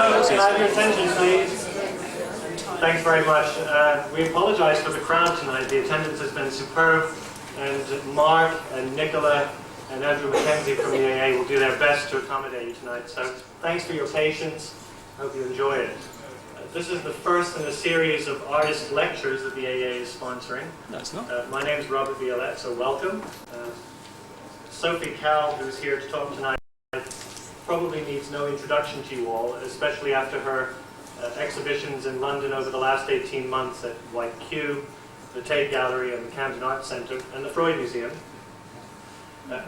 Hello, can I have your attention, please? Thanks very much. We apologize for the crowd tonight. The attendance has been superb, and Mark and Nicola and Andrew Mackenzie from the AA will do their best to accommodate you tonight. So thanks for your patience. Hope you enjoy it. This is the first in a series of artist lectures that the AA is sponsoring. No, it's not. My name is Robert Violette, so welcome. Sophie Calle, who's here to talk tonight, probably needs no introduction to you all, especially after her exhibitions in London over the last 18 months at White Q, the Tate Gallery and the Camden Arts Centre and the Freud Museum.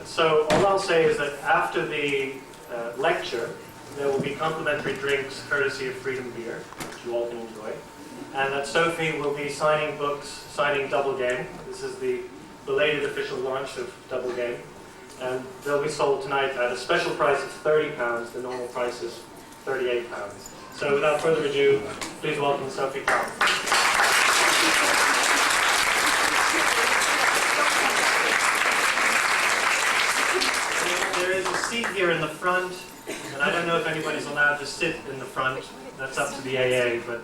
So all I'll say is that after the lecture, there will be complimentary drinks courtesy of Freedom Beer, which you all can enjoy. And that Sophie will be signing books, signing Double Game. This is the belated official launch of Double Game. And they'll be sold tonight at a special price of £30. The normal price is £38. So without further ado, please welcome Sophie Calle. There is a seat here in the front, and I don't know if anybody's allowed to sit in the front. That's up to the AA, but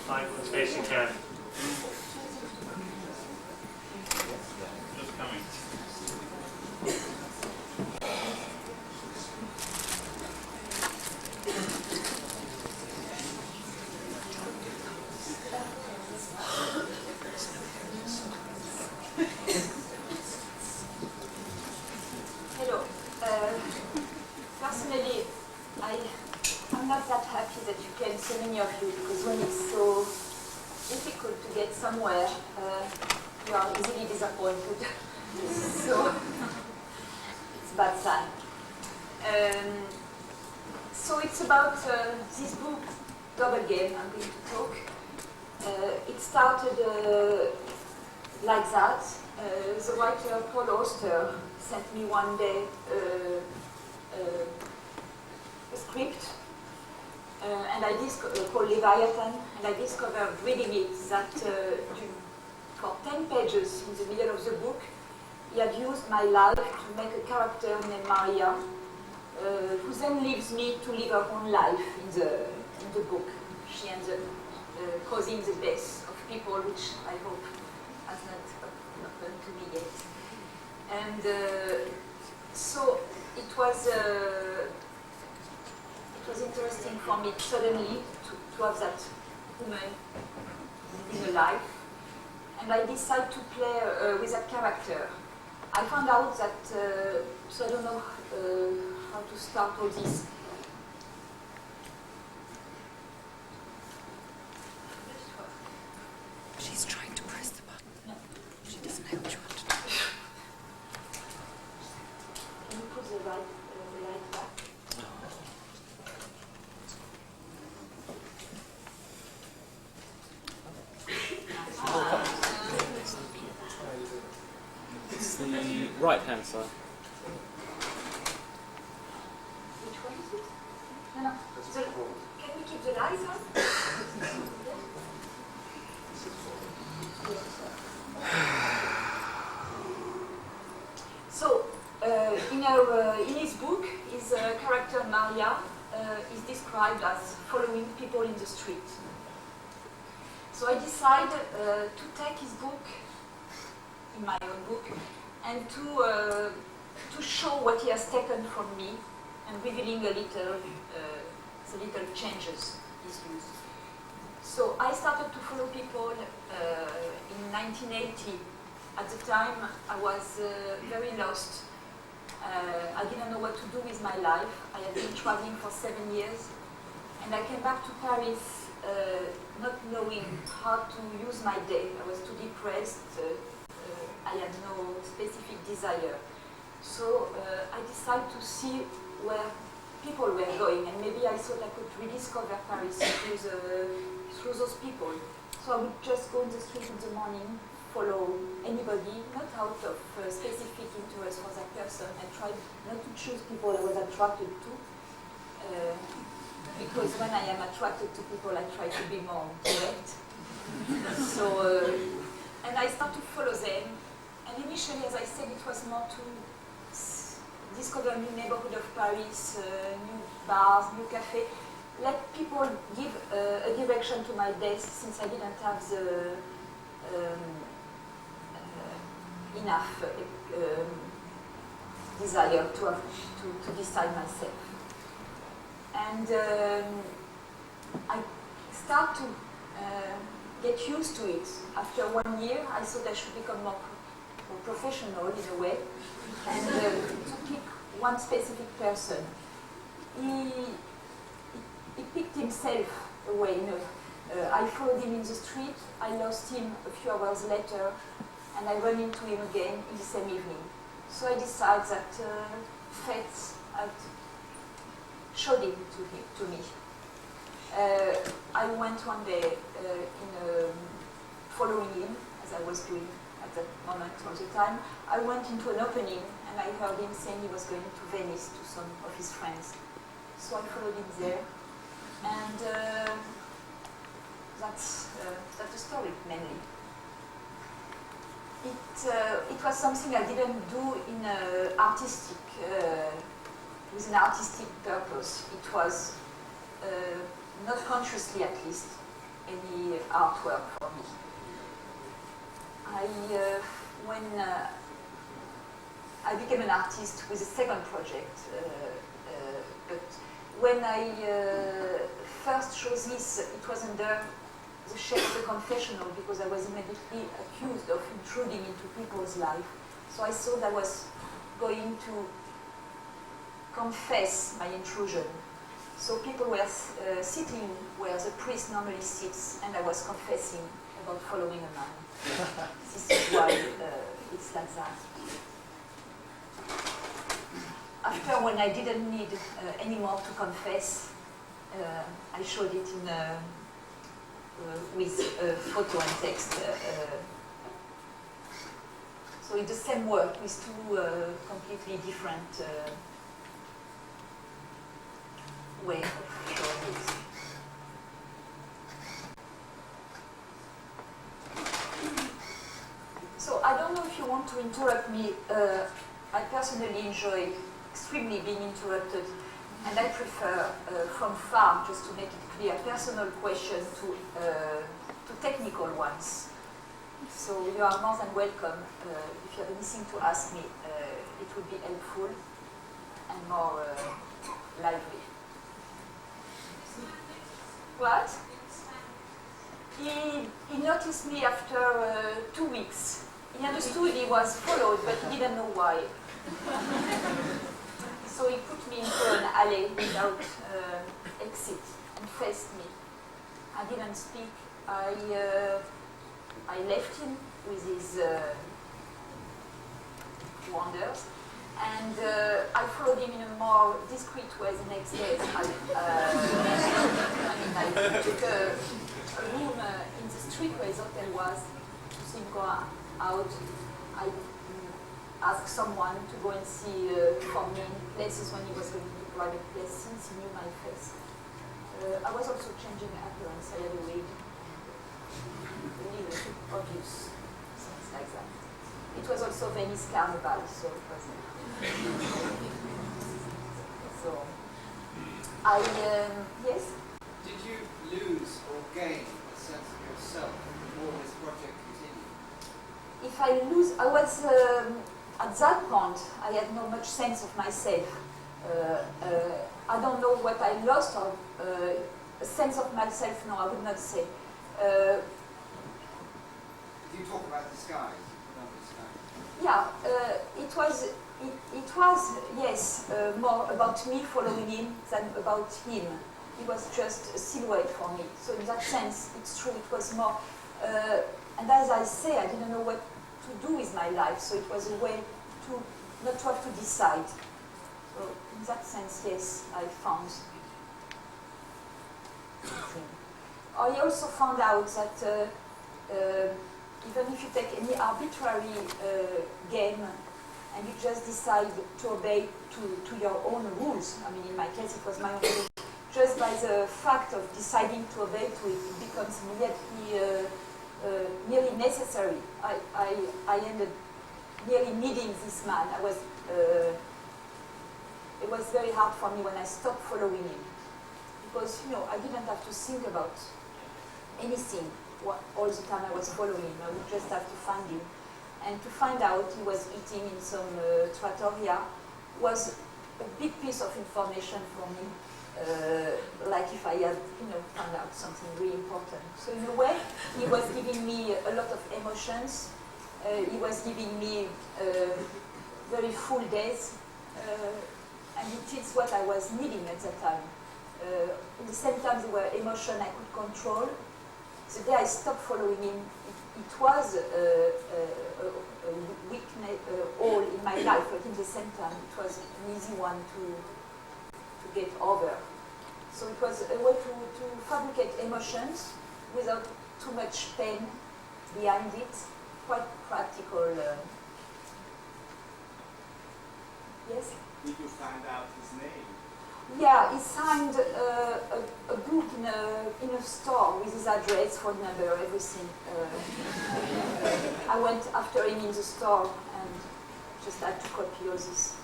find what space you can. Just coming. Hello. Personally, I'm not that happy that you came, so many of you, because when it's so difficult to get somewhere, you are easily disappointed. So it's a bad sign. So it's about this book, Double Game, I'm going to talk. It started like that. The writer Paul Auster sent me one day a script, and I called Leviathan, and I discovered reading it that for 10 pages in the middle of the book, he had used my life to make a character named Maria, who then leaves me to live her own life in the book. She ends up causing the death of people, which I hope has not happened to me yet. And so it was interesting for me suddenly to have that woman in a life, and I decided to play with that character. I found out that, so I don't know how to start all this. She's trying to press the button. No. She doesn't know what you want to do. Can you put the light back? It's the right-hand side. Which one is it? No. Can we keep the lights on? So, in his book, his character Maria is described as following people in the street. So I decided to take his book, in my own book, and to show what he has taken from me, and revealing a little the little changes he's used. So I started to follow people in 1980. At the time, I was very lost. I didn't know what to do with my life. I had been traveling for 7 years, and I came back to Paris not knowing how to use my day. I was too depressed. I had no specific desire. So I decided to see where people were going, and maybe I thought I could rediscover Paris through those people. So I would just go in the street in the morning, follow anybody, not out of specific interest for that person. I tried not to choose people I was attracted to, because when I am attracted to people, I try to be more direct. So, and I started to follow them. And initially, as I said, it was more to discover new neighborhood of Paris, new bars, new café. let people give a direction to my desk, since I didn't have the enough desire to decide myself. And I start to get used to it. After 1 year, I thought I should become more professional in a way, and to pick one specific person. He picked himself away. I followed him in the street, I lost him a few hours later, and I ran into him again in the same evening. So I decided that fate had showed him to me. I went one day following him, as I was doing at that moment all the time. I went into an opening and I heard him saying he was going to Venice to some of his friends. So I followed him there. And that's the story, mainly. It was something I didn't do in with an artistic purpose. It was, not consciously at least, any artwork for me. When I became an artist with a second project, but when I first chose this, it was under the shape of a confessional, because I was immediately accused of intruding into people's life. So I thought I was going to confess my intrusion. So people were sitting where the priest normally sits, and I was confessing about following a man. This is why it's like that. After, when I didn't need any more to confess, I showed it in with photo and text. So it's the same work with two completely different way of showing it. So I don't know if you want to interrupt me. I personally enjoy extremely being interrupted, and I prefer from far, just to make it clear, personal questions to technical ones. So you are more than welcome. If you have anything to ask me, it would be helpful and more lively. What? He noticed me after 2 weeks. He understood he was followed, but he didn't know why. So he put me into an alley without exit and faced me. I didn't speak. I left him with his wonders, and I followed him in a more discreet way the next day. I took a room in the street where his hotel was to see him go out. I asked someone to go and see for me in places when he was going to private places, since he knew my face. I was also changing appearance. I had a wig. Really obvious, things like that. It was also Venice Carnival, so it was. So, yes? Did you lose or gain a sense of yourself before this project continued? If I lose, I was, at that point, I had no much sense of myself. I don't know what I lost, or a sense of myself, no, I would not say. You talk about disguise, not disguise. Yeah, it was, yes, more about me following him than about him. He was just a silhouette for me. So in that sense, it's true, it was more, and as I say, I didn't know what to do with my life, so it was a way to not to have to decide. So in that sense, yes, I found something. I also found out that even if you take any arbitrary game and you just decide to obey to your own rules, I mean, in my case, it was my own rules, just by the fact of deciding to obey to it, it becomes immediately nearly necessary. I ended nearly needing this man. It was very hard for me when I stopped following him, because I didn't have to think about anything all the time I was following. I would just have to find him. And to find out he was eating in some trattoria was a big piece of information for me, like if I had found out something really important. So in a way, he was giving me a lot of emotions. He was giving me very full days, and it is what I was needing at that time. At the same time, there were emotions I could control. The day I stopped following him, it was a weakness, all in my life, but in the same time, it was an easy one to get over. So it was a way to fabricate emotions without too much pain behind it. Quite practical. Yes? Did you find out his name? Yeah, he signed a book in a store with his address, phone number, everything. I went after him in the store and just had to copy all this.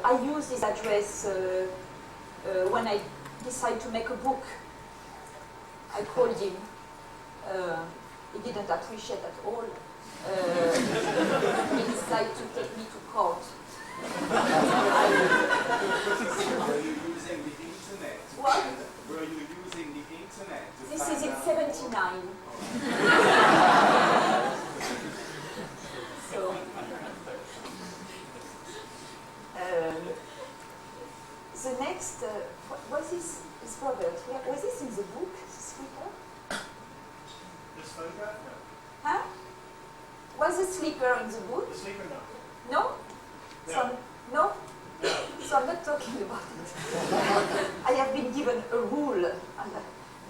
I used his address when I decided to make a book. I called him. He didn't appreciate at all. He decided to take me to court. Were you using the internet? What? Were you using the internet? This is in 79. So, the next, was this Robert? Was this in the book, the sleeper? This photograph? No. Huh? Was the sleeper in the book? The sleeper? No. No? No. So, no? So I'm not talking about it. I have been given a rule, and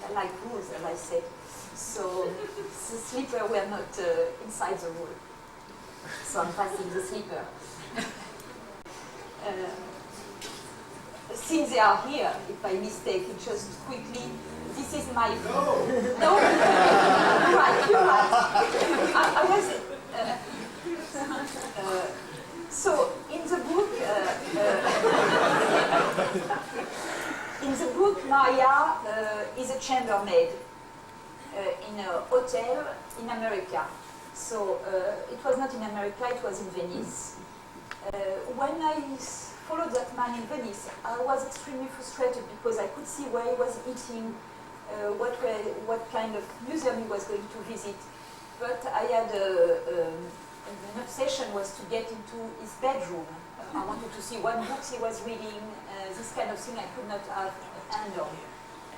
I like rules, as I said. So the sleeper were not inside the rule. So I'm passing the sleeper. Since they are here, if by mistake, just quickly, this is my... No! No? You're right. I was... So in the book, Maria is a chambermaid in a hotel in America. So it was not in America; it was in Venice. When I followed that man in Venice, I was extremely frustrated because I could see where he was eating, what kind of museum he was going to visit. But I had an obsession was to get into his bedroom. I wanted to see what books he was reading, this kind of thing I could not have a hand on.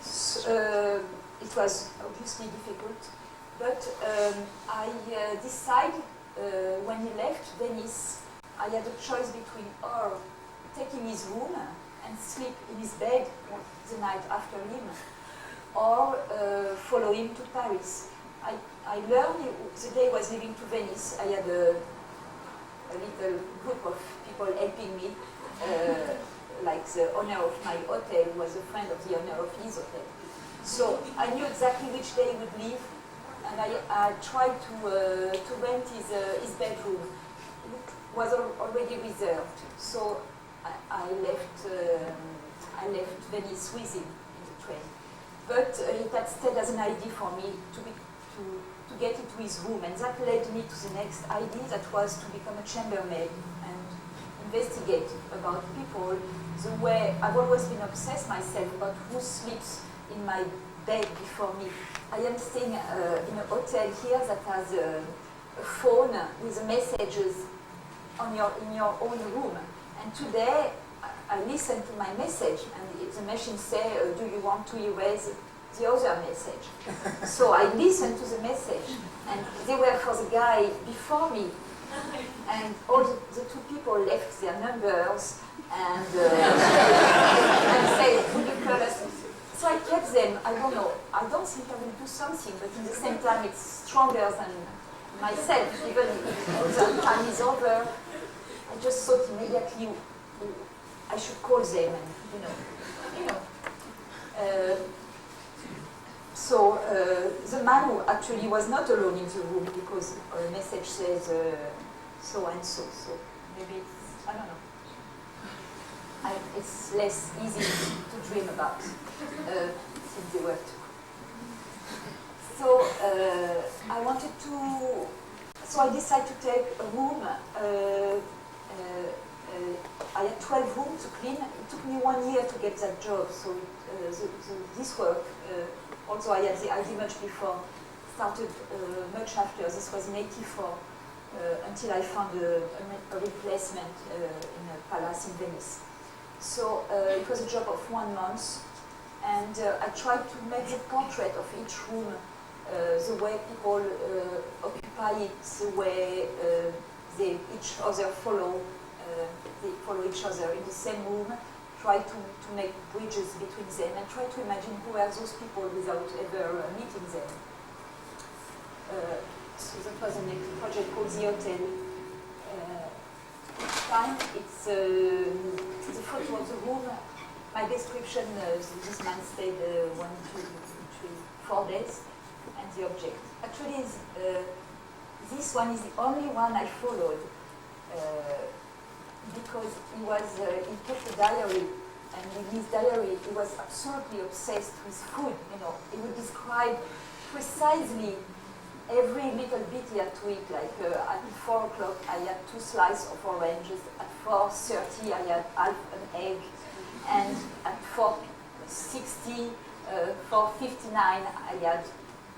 So, it was obviously difficult, but I decided when he left Venice, I had a choice between or taking his room and sleep in his bed the night after him, or follow him to Paris. I learned the day I was leaving to Venice, I had a little group of people helping me, like the owner of my hotel was a friend of the owner of his hotel. So I knew exactly which day he would leave, and I tried to rent his bedroom. It was already reserved, so I left Venice with him in the train. But it had stayed as an idea for me to get into his room, and that led me to the next idea, that was to become a chambermaid and investigate about people the way I've always been obsessed myself about who sleeps in my bed before me. I am staying in a hotel here that has a phone with messages in your own room, and today I listen to my message and the machine say, do you want to erase the other message? So I listened to the message, and they were for the guy before me, and all the two people left their numbers and said, would you call us? So I kept them. I don't know, I don't think I will do something, but in the same time it's stronger than myself, even if the time is over. I just thought immediately I should call them, and so the man who actually was not alone in the room, because a message says so and so. So maybe it's, I don't know. It's less easy to dream about since they were two. So I decided to take a room. I had 12 rooms to clean. It took me 1 year to get that job. So this work, although I had the idea much before, started much after. This was in '84, until I found a replacement in a palace in Venice. So it was a job of 1 month, and I tried to make the portrait of each room, the way people occupy it, the way they each other follow each other in the same room, try to make bridges between them, and try to imagine who are those people without ever meeting them. So that was a next project called The Hotel. Each time it's the photo of the room. My description, this man stayed 1, 2, 3, 4 days, and the object. Actually, this one is the only one I followed because he kept a diary, and in his diary he was absolutely obsessed with food. You know, he would describe precisely every little bit he had to eat. Like at 4 o'clock I had 2 slices of oranges, at 4:30 I had half an egg, and at 4:60, 4:59 I had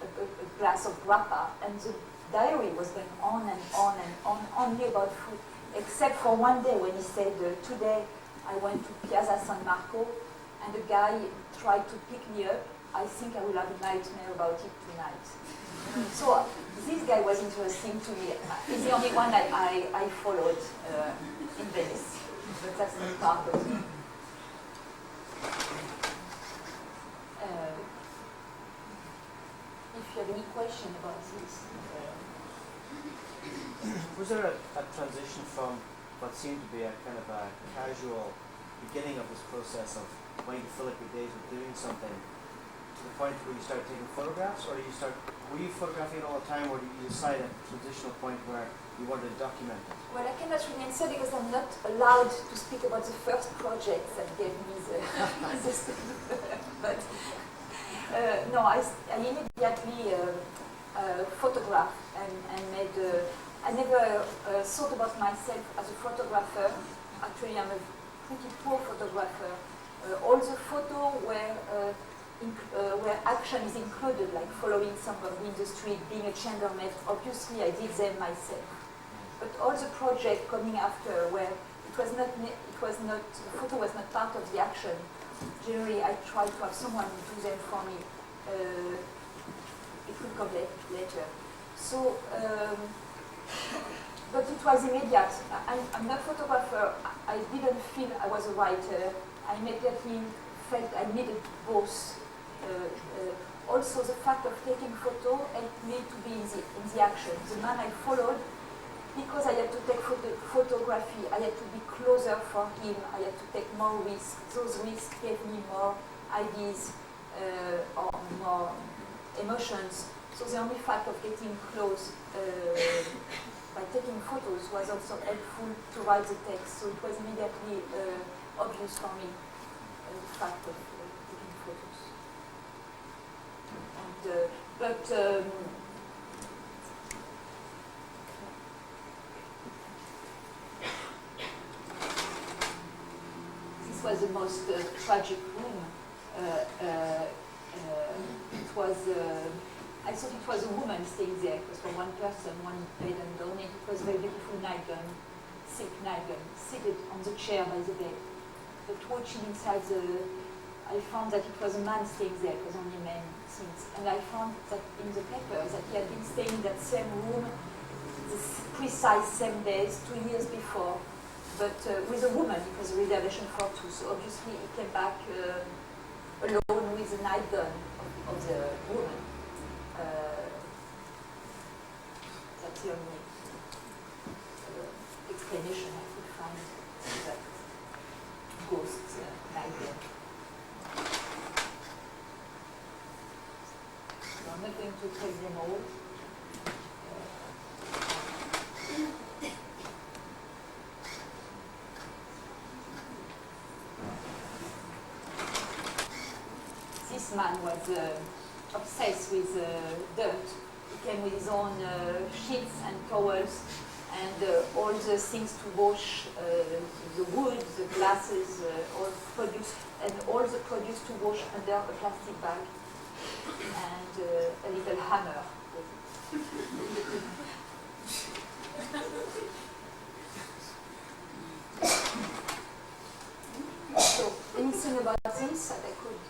a glass of grappa, and the diary was going on and on and on, only about food, except for one day when he said, today I went to Piazza San Marco, and a guy tried to pick me up. I think I will have a nightmare about it tonight. So this guy was interesting to me. He's the only one I followed in Venice, but that's not part of it. If you have any question about this. Was there a transition from what seemed to be a kind of a casual beginning of this process of wanting to fill up your days with doing something to the point where you start taking photographs, or were you photographing it all the time, or did you decide at a transitional point where you wanted to document it? Well, I cannot really answer because I'm not allowed to speak about the first project that gave me the but no, I immediately photographed and made. I never thought about myself as a photographer. Actually, I'm a pretty poor photographer. All the photos where action is included, like following somebody in the street, being a chambermaid, obviously I did them myself. But all the project coming after, where the photo was not part of the action, generally I try to have someone do them for me. It will come later. So, but it was immediate. I'm not a photographer. I didn't feel I was a writer. I immediately felt I needed both. Also, the fact of taking photo helped me to be in the action. The man I followed, because I had to take photography, I had to be closer for him. I had to take more risks. Those risks gave me more ideas or more emotions. So the only fact of getting close by taking photos was also helpful to write the text. So it was immediately obvious for me the fact of taking photos. And, this was the most tragic room. It was. I thought it was a woman staying there. It was for one person, one bed underneath. It was a very beautiful nightgown, silk nightgown, seated on the chair by the bed. But watching inside I found that it was a man staying there. It was only men since. And I found that in the paper that he had been staying in that same room, the precise same days, 2 years before. But with a woman, it was a reservation for 2. So obviously he came back alone with the nightgown of the woman. That's the only explanation I could find for that ghost nightgown. So I'm not going to take them all. this man was obsessed with dirt. He came with his own sheets and towels and all the things to wash the wood, the glasses, all produce, and all the produce to wash under a plastic bag and a little hammer. So, anything about this that I could?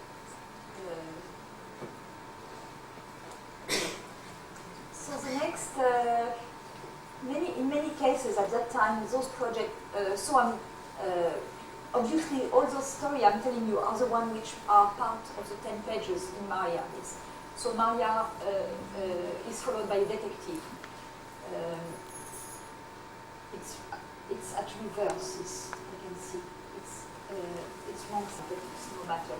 So the next, in many cases at that time, those projects. So I'm obviously all those stories I'm telling you are the ones which are part of the 10 pages in Maria. So Maria is followed by a detective. It's actually verses. You can see it's wrong, but it's no matter.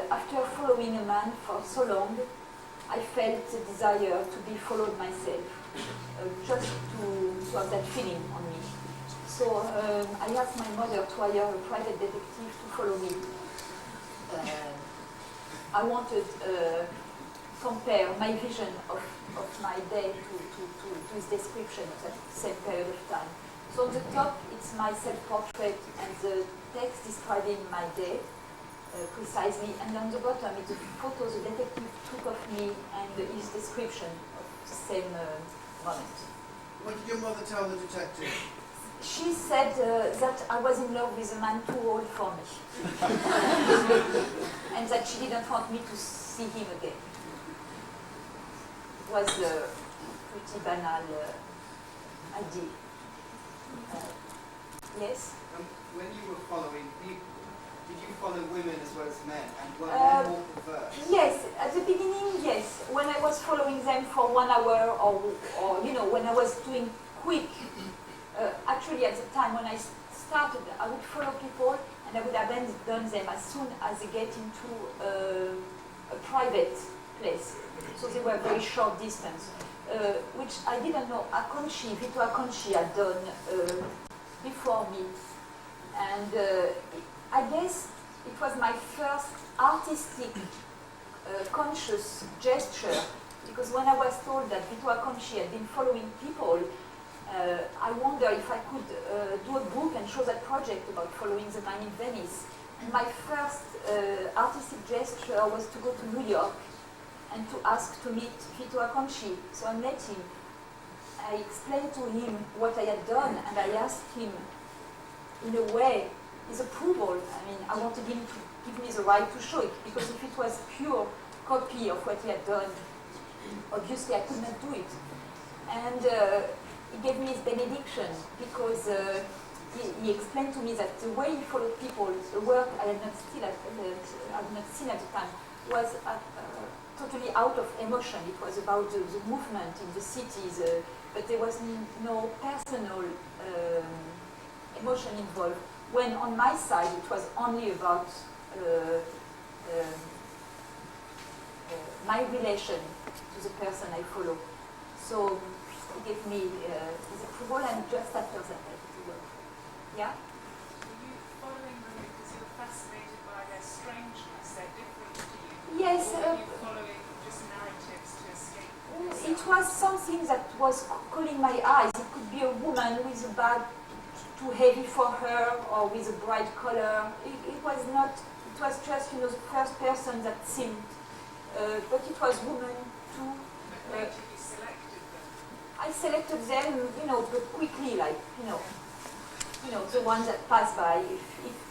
After following a man for so long, I felt the desire to be followed myself, just to have that feeling on me. So I asked my mother to hire a private detective to follow me. I wanted to compare my vision of my day to his description of that same period of time. So on the top, it's my self-portrait and the text describing my day precisely, and on the bottom, it's a photo the detective took of me and his description of the same moment. What did your mother tell the detective? She said that I was in love with a man too old for me, and that she didn't want me to see him again. It was a pretty banal idea. Yes? When you were following people, did you follow women as well as men? And were men more perverse? Yes, at the beginning, yes. When I was following them for 1 hour, or you know, when I was doing quick, actually at the time when I started, I would follow people and I would abandon them as soon as they get into a private place. So they were very short distance, which I didn't know Vito Acconci had done before me. And I guess it was my first artistic conscious gesture, because when I was told that Vito Acconci had been following people, I wondered if I could do a book and show that project about following the man in Venice. And my first artistic gesture was to go to New York and to ask to meet Vito Acconci. So I met him. I explained to him what I had done, and I asked him, in a way, his approval. I mean, I wanted him to give me the right to show it, because if it was pure copy of what he had done, obviously I could not do it. And he gave me his benediction, because he explained to me that the way he followed people, the work I had not seen at the time, was totally out of emotion. It was about the movement in the cities, but there was no personal emotion involved. When on my side it was only about my relation to the person I follow. So he gave me his approval, and just after that I did the work. Yeah? Were you following them because you were fascinated by their strangeness, their difference to you? Yes. Or were you following just narratives to escape yourself? It was something that was calling my eyes. It could be a woman with a bag too heavy for her, or with a bright color. It was not, it was just, the first person that seemed, but it was woman too. But later you selected them. I selected them, but quickly, like, the ones that pass by.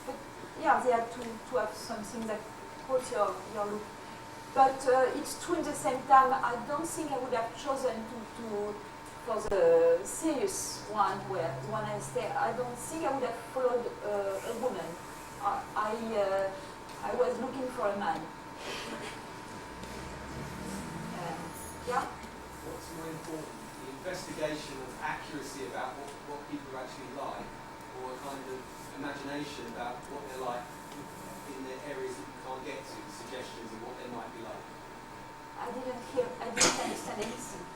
But yeah, they had to have something that caught your look. But it's true in the same time, I don't think I would have chosen to for the serious one, where the one I stay, I don't think I would have followed a woman. I was looking for a man. Yeah? What's more important, the investigation of accuracy about what people are actually like, or a kind of imagination about what they're like in the areas that you can't get to, suggestions of what they might be like? I didn't understand anything.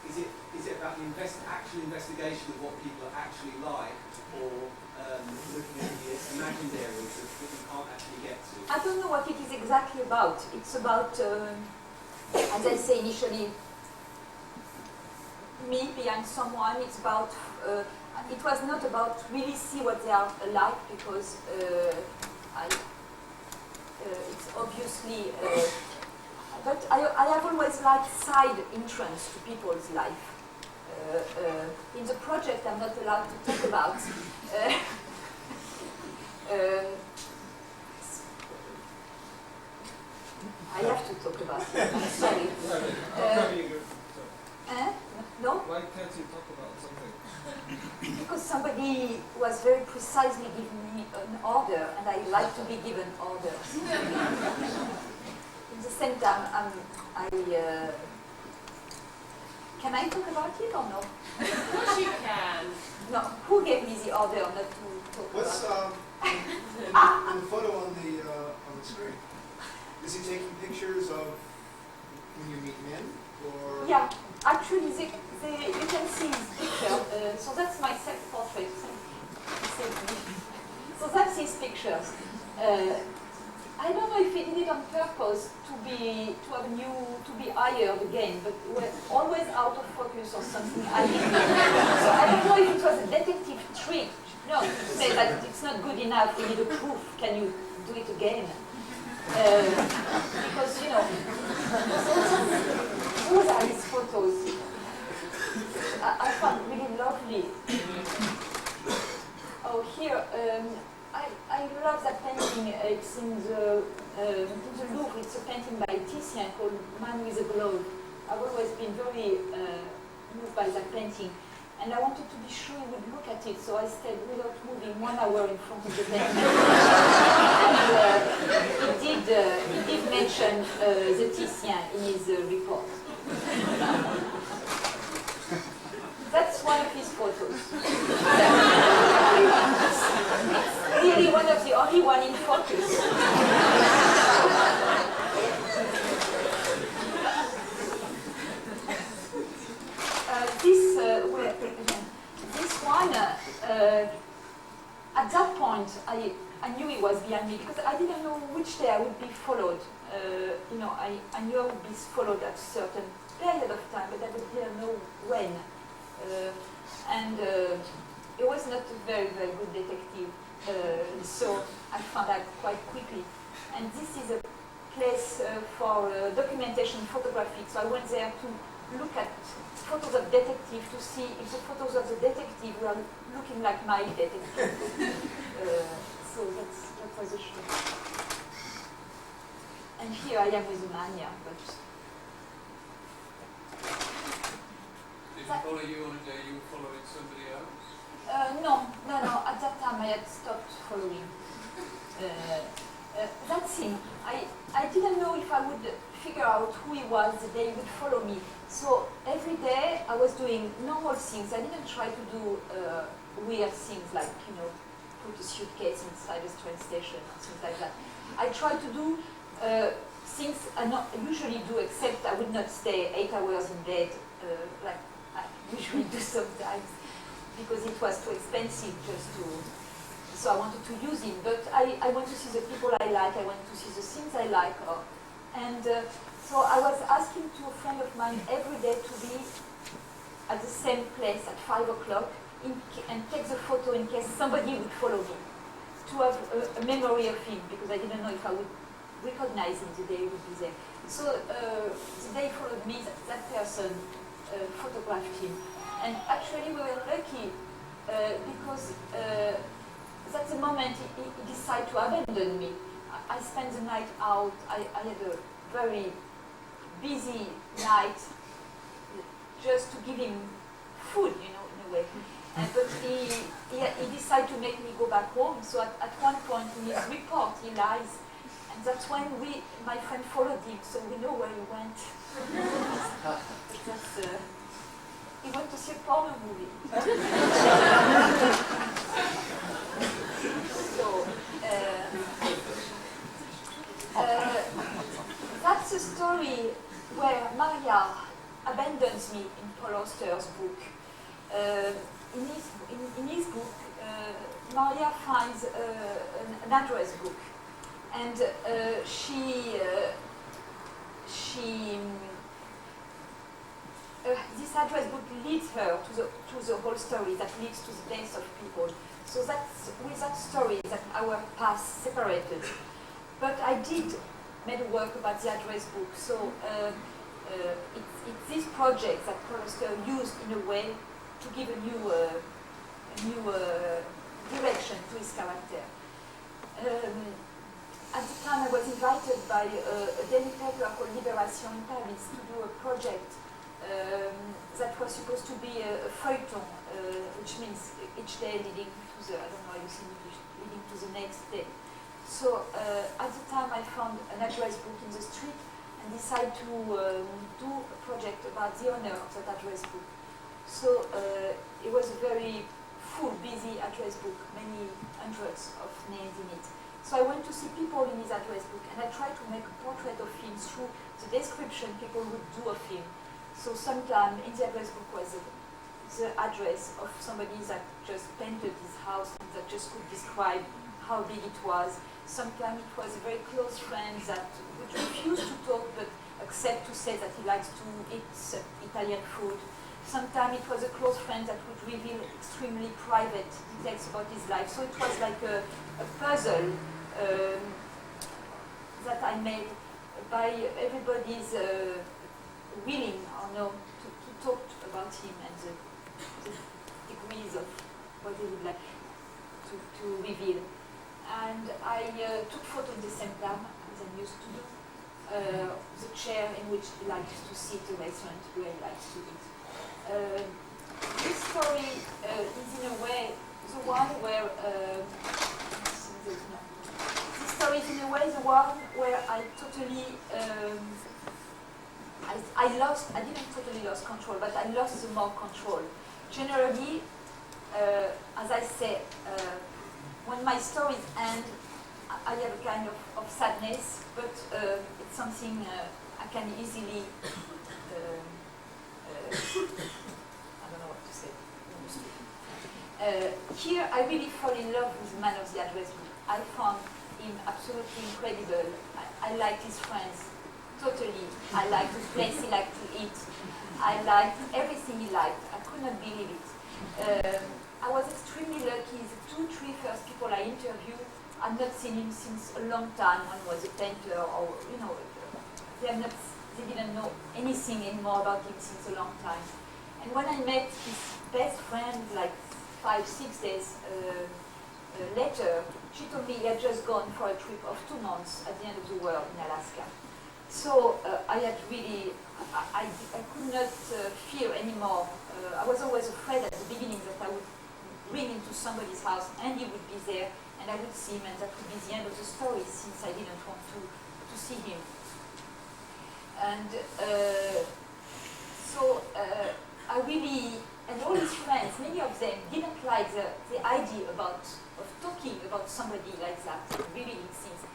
Is it about the actual investigation of what people are actually like, or looking at the imagined areas I don't know what it is exactly about. It's about, as I say initially, me behind someone. It's about, it was not about really see what they are like, because it's obviously, but I have always liked side entrance to people's life. In the project I'm not allowed to talk about. I have to talk about it, I'm sorry. No? Why can't you talk about something? Because somebody was very precisely giving me an order, and I like to be given orders. At the same time, can I talk about it or no? Of course you can. No, who gave me the order not to talk What's about it? in the photo on the screen? Is he taking pictures of when you meet men, or? Yeah, actually, you can see his picture. So that's my self-portrait. So that's his pictures. I don't know if he did it on purpose to be hired again, but we're always out of focus or something. So I don't know if it was a detective trick. No, to say that it's not good enough. We need a proof. Can you do it again? Because those are his photos. I found really lovely. Oh, here. I love that painting. It's in the Louvre. It's a painting by Titian called Man with a Glove. I've always been very moved by that painting. And I wanted to be sure he would look at it, so I stayed without moving 1 hour in front of the painting. And he did mention the Titian in his report. That's one of his photos. It's really one of the only one in focus. This one, at that point, I knew he was behind me because I didn't know which day I would be followed. I knew I would be followed at a certain period of time, but I didn't know when. He was not a very, very good detective, so I found out quite quickly. And this is a place for documentation photography, so I went there to look at photos of detective to see if the photos of the detective were looking like my detective. So that was a show. And here I am with Mania, but... Did he follow you on a day you were following somebody else? No. At that time I had stopped following. That's him. I didn't know if I would figure out who he was the day he would follow me. So every day I was doing normal things. I didn't try to do weird things like, put a suitcase inside a train station or things like that. I tried to do things I not usually do, except I would not stay 8 hours in bed like I usually do sometimes, because it was too expensive just to... So I wanted to use it, but I want to see the people I like, I want to see the things I like. So I was asking to a friend of mine every day to be at the same place at 5 o'clock and take the photo in case somebody would follow me, to have a memory of him, because I didn't know if I would recognize him the day he would be there. So the day he followed me, that person photographed him. And actually we were lucky because that's the moment he decided to abandon me. I spent the night out. I had a very busy night just to give him food, in a way. But he decided to make me go back home. So at one point in his report, he lies. And that's when my friend followed him, so we know where he went. He went to see a porno movie. So, that's a story where Maria abandons me in Paul Auster's book. In his book, Maria finds an address book And this address book leads her to the whole story that leads to the deaths of people. So that's with that story that our paths separated. But I did made work about the address book. So it's this project that Paul Auster used in a way to give a new direction to his character. At the time I was invited by a daily paper called Libération in Paris to do a project that was supposed to be a feuilleton, which means each day leading to the, I don't know how you say in English, leading to the next day. So at the time I found an address book in the street and decided to do a project about the owner of that address book. So it was a very full, busy address book, many hundreds of names in it. So I went to see people in his address book and I tried to make a portrait of him through the description people would do of him. So sometimes in the address book was the address of somebody that just painted his house and that just could describe how big it was. Sometimes it was a very close friend that would refuse to talk but accept to say that he likes to eat Italian food. Sometimes it was a close friend that would reveal extremely private details about his life. So it was like a puzzle that I made by everybody's willing or no to talk about him and the degrees of what they would like to reveal. And I took photos at the same time, as I used to do, the chair in which he likes to sit, the restaurant where he likes to eat. This story is in a way the one where this story is in a way the one where I totally I didn't totally lose control, but I lost the more control. Generally, as I say, when my stories end, I have a kind of sadness, but it's something I can easily, I don't know what to say. Here, I really fall in love with the man of the address book. I found him absolutely incredible. I liked his friends totally. I liked the place he liked to eat. I liked everything he liked. I could not believe it. I was extremely lucky. The 2-3 first people I interviewed, I'd not seen him since a long time. One was a painter, or they didn't know anything anymore about him since a long time. And when I met his best friend, like 5-6 days later, she told me he had just gone for a trip of 2 months at the end of the world in Alaska. So I had really, I could not fear anymore. I was always afraid at the beginning that I would ring into somebody's house and he would be there and I would see him and that would be the end of the story since I didn't want to see him. And so I really, and all his friends, many of them didn't like the idea of talking about somebody like that, revealing things.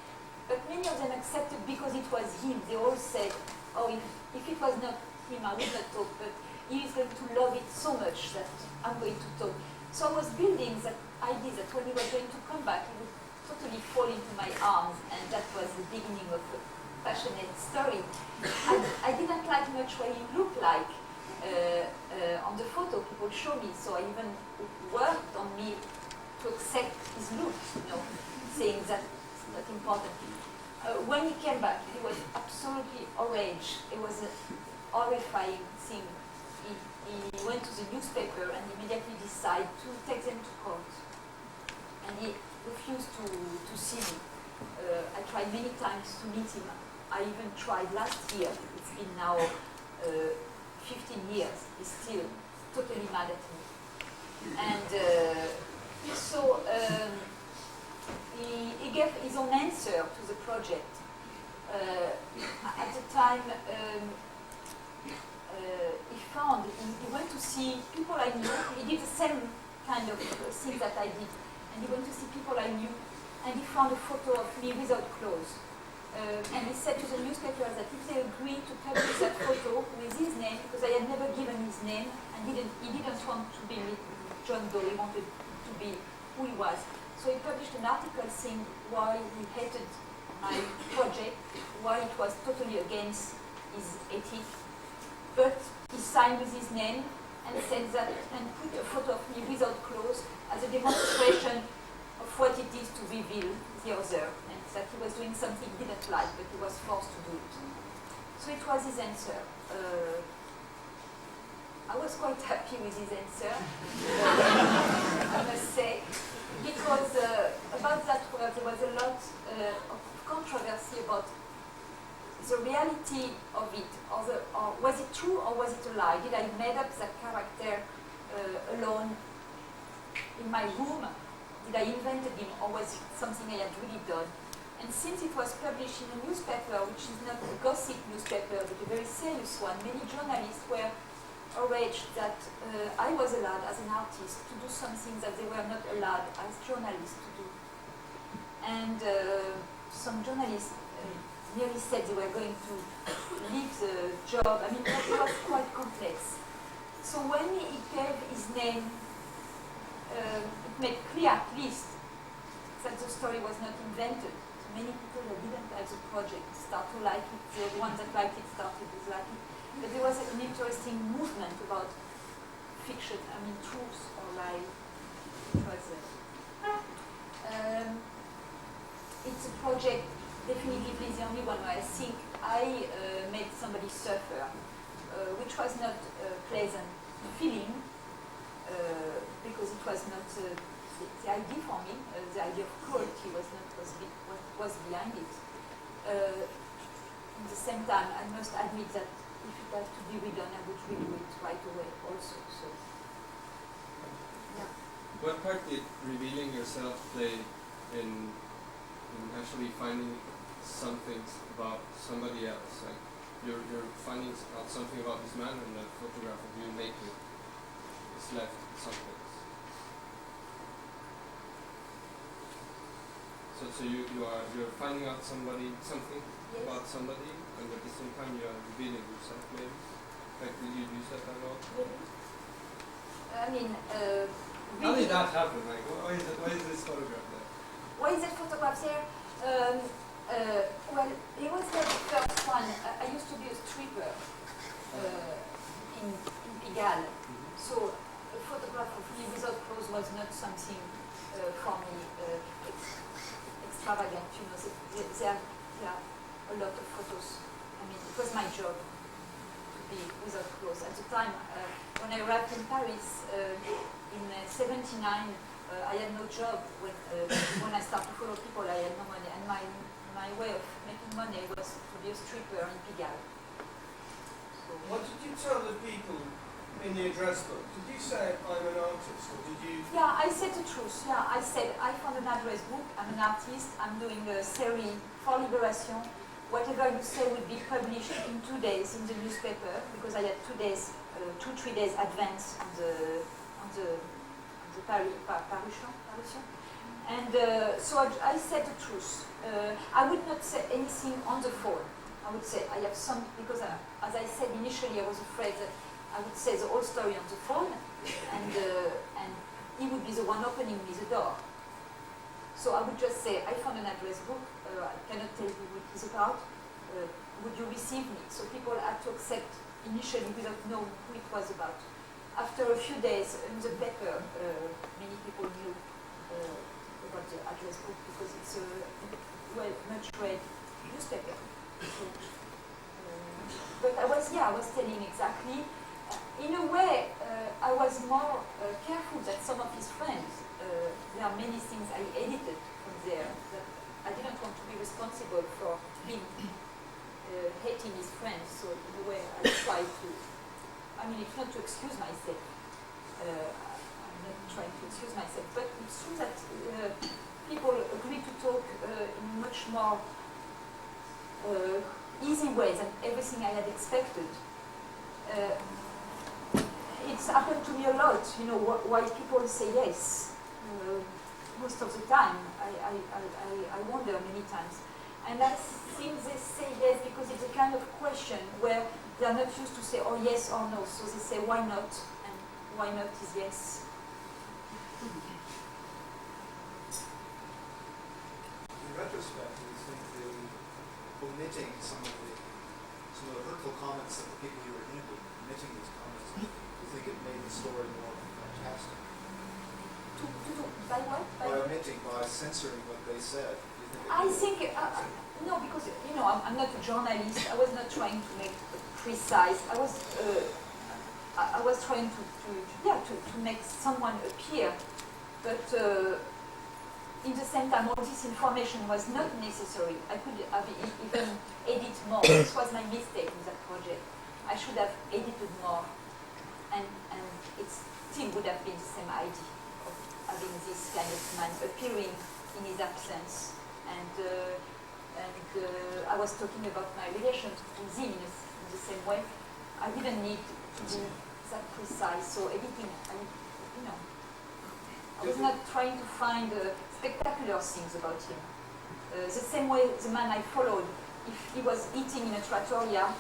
But many of them accepted because it was him. They all said, oh, if it was not him, I would not talk, but he is going to love it so much that I'm going to talk. So I was building that idea that when he was going to come back, he would totally fall into my arms, and that was the beginning of a passionate story. I didn't like much what he looked like on the photo people show me, so I even worked on me to accept his look, saying that it's not important. When he came back, he was absolutely orange. It was a horrifying thing. He went to the newspaper and immediately decided to take them to court. And he refused to see me. I tried many times to meet him. I even tried last year. It's been now 15 years. He's still totally mad at me. And so he gave his own answer to the project. At the time, he went to see people I knew. He did the same kind of thing that I did. And he went to see people I knew, and he found a photo of me without clothes. And he said to the newspapers that if they agreed to publish that photo with his name, because I had never given his name, and he didn't want to be John Doe, he wanted to be who he was. So he published an article saying why he hated my project, why it was totally against his ethic. But he signed with his name and said that, and put a photo of me without clothes as a demonstration of what it is to reveal the other, and that he was doing something he didn't like, but he was forced to do it. So it was his answer. I was quite happy with his answer, I must say, because about that work there was a lot of controversy about the reality of it, or was it true or was it a lie? Did I made up that character alone in my room? Did I invent him, or was it something I had really done? And since it was published in a newspaper, which is not a gossip newspaper, but a very serious one, many journalists were outraged that I was allowed as an artist to do something that they were not allowed as journalists to do. And some journalists nearly said they were going to leave the job. I mean, it was quite complex. So when he gave his name, it made clear at least that the story was not invented. So many people that didn't like the project start to like it. The ones that liked it started to like it. But there was an interesting movement about fiction, I mean truth or lie. It was it's a project, definitively the only one where I think I made somebody suffer, which was not a pleasant feeling, because it was not the idea for me, the idea of cruelty was behind it. At the same time, I must admit that if it has to be redone, I would redo it right away also. So, yeah. What part did revealing yourself play in actually finding some things about somebody else? Like you're finding out something about this man, and a photograph of you naked is left someplace. So you're finding out something Yes. about somebody, and at the same time you are revealing yourself, maybe? Like, did you use that a lot? Really? I mean, How did that happen? Like, why is this photograph there? why is that photograph there? Well, it was not the first one. I used to be a stripper in Pigalle. So a photograph of me without clothes was not something for me extravagant. You know, there are a lot of photos. I mean, it was my job to be without clothes. At the time, when I arrived in Paris in '79, I had no job. When I started to follow people, I had no money, and my way of making money was to be a stripper in Pigalle. So, What did you tell the people in the address book? Did you say I'm an artist, or did you? yeah, I said the truth. Yeah, I said I found an address book. I'm an artist. I'm doing a series for Liberation. Whatever you say will be published in 2 days in the newspaper, because I had 2 days, 2-3 days advance on the parution. And so I said the truth. I would not say anything on the phone. I would say I have some, because as I said initially, I was afraid that I would say the whole story on the phone, and he would be the one opening me the door. So I would just say, I found an address book, I cannot tell you what it is about, would you receive me? So people had to accept initially without knowing who it was about. After a few days in the paper, many people knew about the address book because it's a much read newspaper. So, but I was telling exactly. In a way, I was more careful than some of his friends. There are many things I edited from there that I didn't want to be responsible for him hating his friends. So in a way, I tried to. I mean, it's not to excuse myself. I'm not trying to excuse myself, but it's true that people agree to talk in much more easy ways than everything I had expected. It's happened to me a lot, you know, why people say yes. Most of the time, I wonder many times. And I think they say yes because it's a kind of question where they are not used to say, oh, yes or no. So they say, why not? And why not is yes. In retrospect, do you think the omitting some of the hurtful comments of the people you were interviewing, omitting these comments, do you think it made the story more fantastic? By what? By omitting, by censoring what they said. Do you think it I made think, no, because, you know, I'm not a journalist. I was not trying to make precise. I was trying to make someone appear, but in the same time, all this information was not necessary. I could have even edited more. This was my mistake in that project. I should have edited more, and it still would have been the same idea of having this kind of man appearing in his absence. And I was talking about my relations with him in the same way. I didn't need to be that precise. So editing, you know, I was not trying to find spectacular things about him. The same way the man I followed, if he was eating in a trattoria,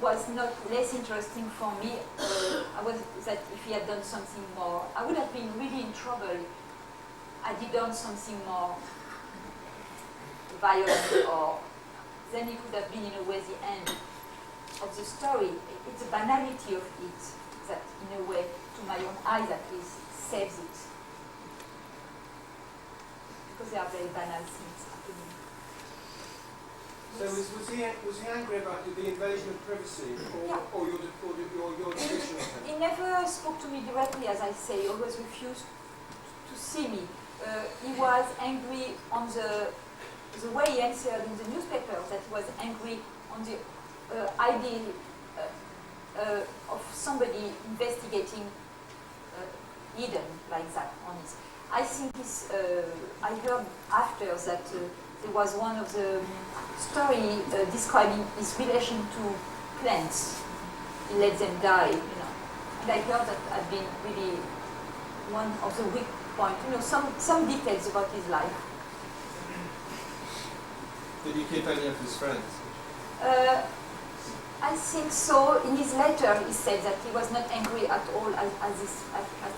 was not less interesting for me. That if he had done something more, I would have been really in trouble had he done something more violent, or then it would have been in a way the end of the story. It's the banality of it that, in a way, to my own eyes at least, saves it. Because they are very banal things happening. So was he angry about the invasion of privacy, or your decision of him? He never spoke to me directly, as I say. He always refused to see me. He was angry on the way he answered in the newspaper, that he was angry on the idea of somebody investigating hidden like that on it. I think I heard after that there was one of the story describing his relation to plants. He let them die, you know. And I heard that had been really one of the weak points, you know, some details about his life. Did he keep any of his friends? I think so. In his letter, he said that he was not angry at all at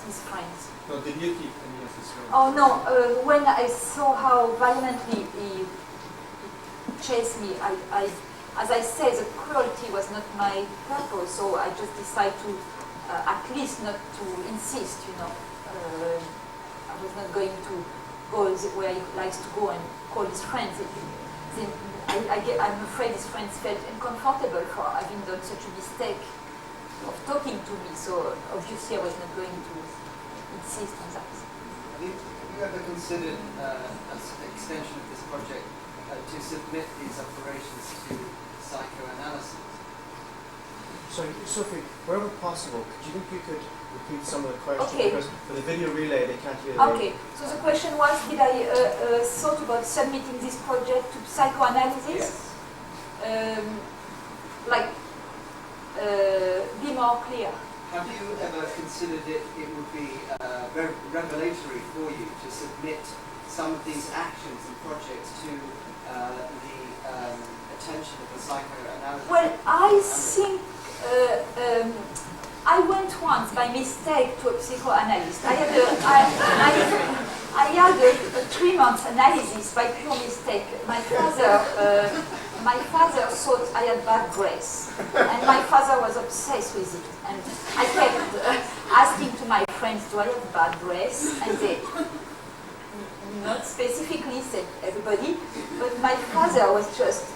his friends. No, did you keep any of his friends? Oh no, when I saw how violently he chased me, as I said, the cruelty was not my purpose, so I just decided to at least not to insist, you know. I was not going to go where he likes to go and call his friends. I'm afraid his friends felt uncomfortable for having done such a mistake of talking to me, so obviously I was not going to insist on that. Have you ever considered, as an extension of this project, to submit these operations to psychoanalysis? Sorry, Sophie, wherever possible, do you think you could repeat some of the questions? Okay. Because for the video relay, they can't hear the Okay, so the question was, did I thought about submitting this project to psychoanalysis? Yes. Be more clear. Have you ever considered it would be very revelatory for you to submit some of these actions and projects to the attention of the psychoanalyst? Well, I think I went once by mistake to a psychoanalyst. I had a 3-month analysis by pure mistake. My father thought I had bad breath, and my father was obsessed with it. And I kept asking to my friends, do I have bad breath? And they not specifically said everybody, but my father was just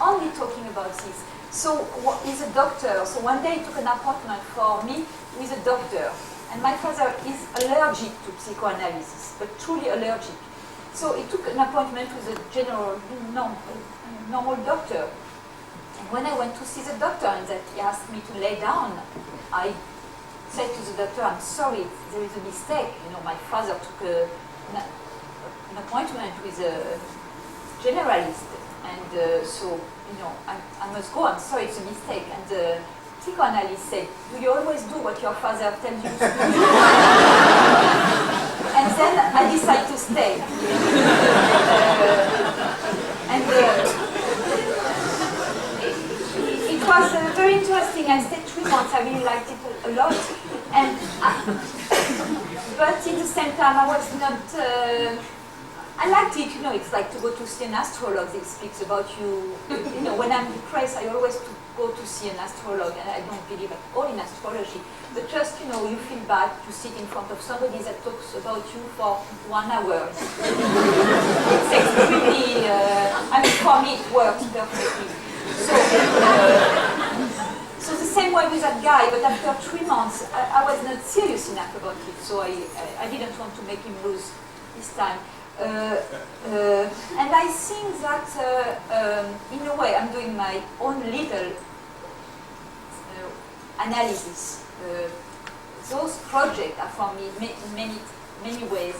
only talking about this. So he's a doctor. So one day he took an appointment for me with a doctor. And my father is allergic to psychoanalysis, but truly allergic. So he took an appointment with a normal doctor. And when I went to see the doctor and that he asked me to lay down, I said to the doctor, I'm sorry, there is a mistake. You know, my father took an appointment with a generalist. And so, you know, I must go, I'm sorry, it's a mistake. And the psychoanalyst said, do you always do what your father tells you to do? And then I decided to stay. It was very interesting. I stayed 3 months. I really liked it a lot. And but in the same time, I was not. I liked it, you know, it's like to go to see an astrologer that speaks about you. You know, when I'm depressed, I always go to see an astrologer, and I don't believe at all in astrology. But just, you know, you feel bad to sit in front of somebody that talks about you for 1 hour. It's extremely, I mean, for me it works perfectly. So the same way with that guy, but after 3 months, I was not serious enough about it, so I didn't want to make him lose his time. And I think that, in a way, I'm doing my own little analysis. Those projects are for me in many ways.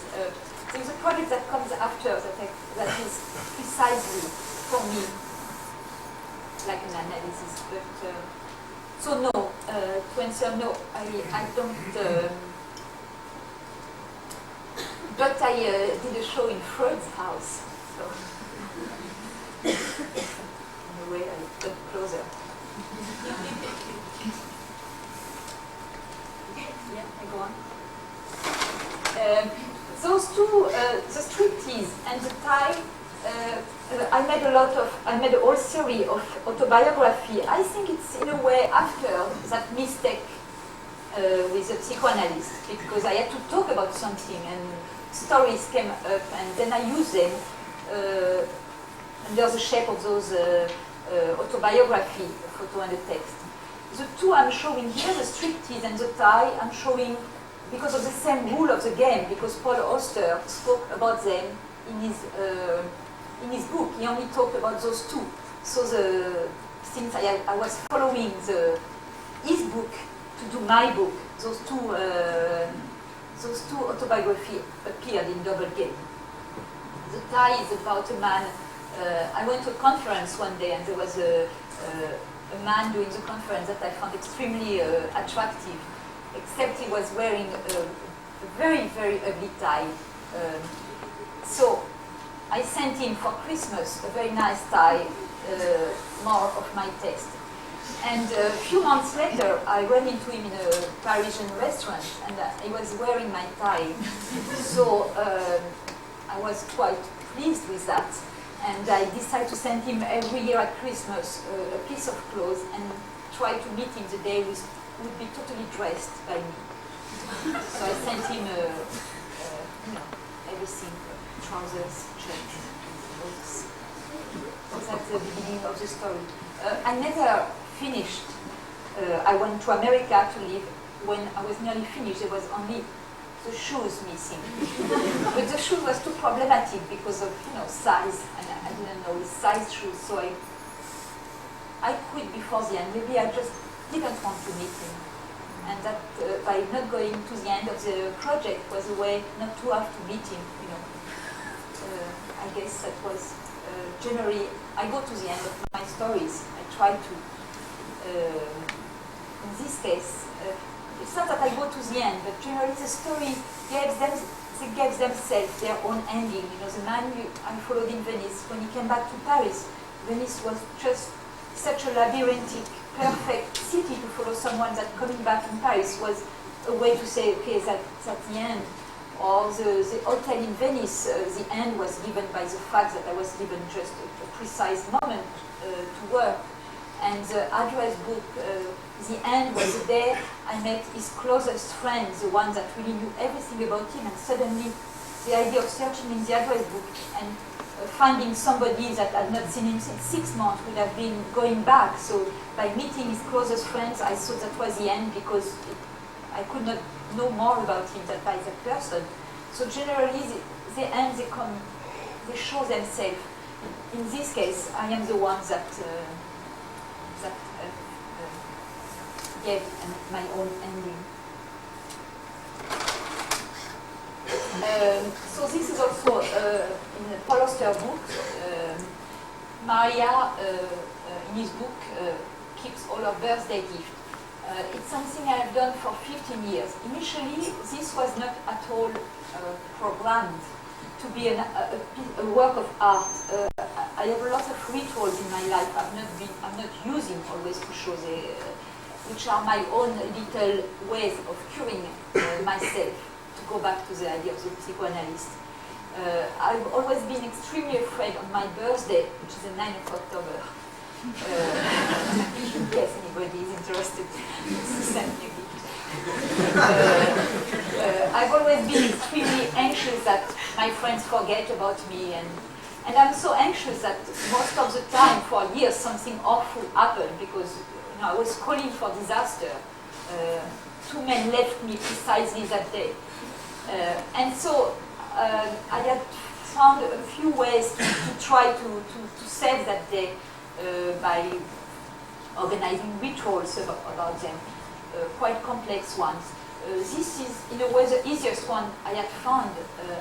There's a project that comes after that is precisely for me like an analysis. But so no, to answer no, I don't. But I did a show in Freud's house, so in a way I got closer. Yeah, I go on. Those two, the striptease and the tie, I made a whole series of autobiography. I think it's in a way after that mistake with a psychoanalyst, because I had to talk about something and stories came up, and then I used them under the shape of those autobiography, photo and the text. The two I'm showing here, the striptease and the tie, I'm showing because of the same rule of the game, because Paul Auster spoke about them in his book. He only talked about those two. So since I was following his book to do my book, those two autobiographies appeared in Double Game. The tie is about a man. I went to a conference one day, and there was a man doing the conference that I found extremely attractive, except he was wearing a very, very ugly tie. So I sent him for Christmas a very nice tie, more of my taste. And a few months later, I ran into him in a Parisian restaurant, and he was wearing my tie. So I was quite pleased with that. And I decided to send him every year at Christmas a piece of clothes and try to meet him the day he would be totally dressed by me. So I sent him everything, trousers, shirts, boots. So that's the beginning of the story. I never finished. I went to America to live. When I was nearly finished, there was only the shoes missing. But the shoes was too problematic because of size, and I didn't know his size shoes, so I quit before the end. Maybe I just didn't want to meet him, and that by not going to the end of the project was a way not to have to meet him. I guess that was generally I go to the end of my stories. I try to. In this case. It's not that I go to the end, but generally the story gave themselves their own ending. The man I followed in Venice, when he came back to Paris, Venice was just such a labyrinthic, perfect city to follow someone that coming back in Paris was a way to say, okay, that's the end. Or the hotel in Venice, the end was given by the fact that I was given just a precise moment to work. And the address book, the end was the day I met his closest friend, the one that really knew everything about him, and suddenly the idea of searching in the address book and finding somebody that had not seen him since 6 months would have been going back. So by meeting his closest friends, I thought that was the end because I could not know more about him than by that person. So generally, the end, they show themselves. In this case, I am the one that gave my own ending. So this is also in the Paul Auster book. Maria, in his book, keeps all her birthday gifts. It's something I have done for 15 years. Initially, this was not at all programmed to be a work of art. I have a lot of rituals in my life I'm not using always to show which are my own little ways of curing myself, to go back to the idea of the psychoanalyst. I've always been extremely afraid on my birthday, which is the 9th of October. In case anybody is interested, send me a gift. I've always been extremely anxious that my friends forget about me, and I'm so anxious that most of the time, for years, something awful happened because I was calling for disaster. 2 men left me precisely that day. And so I had found a few ways to try to save that day by organizing rituals about them, quite complex ones. This is, in a way, the easiest one I had found,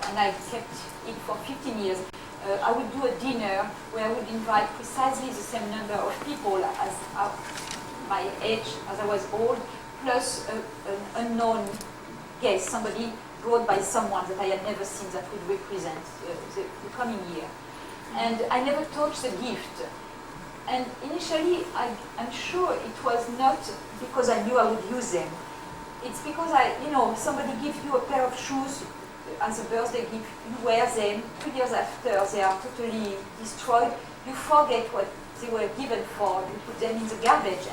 and I kept it for 15 years. I would do a dinner where I would invite precisely the same number of people as my age, as I was old, plus an unknown guest, somebody brought by someone that I had never seen that would represent the coming year. And I never touched the gift. And initially, I'm sure it was not because I knew I would use them. It's because somebody gives you a pair of shoes as a birthday gift, you wear them, 2 years after they are totally destroyed, you forget what they were given for, you put them in the garbage,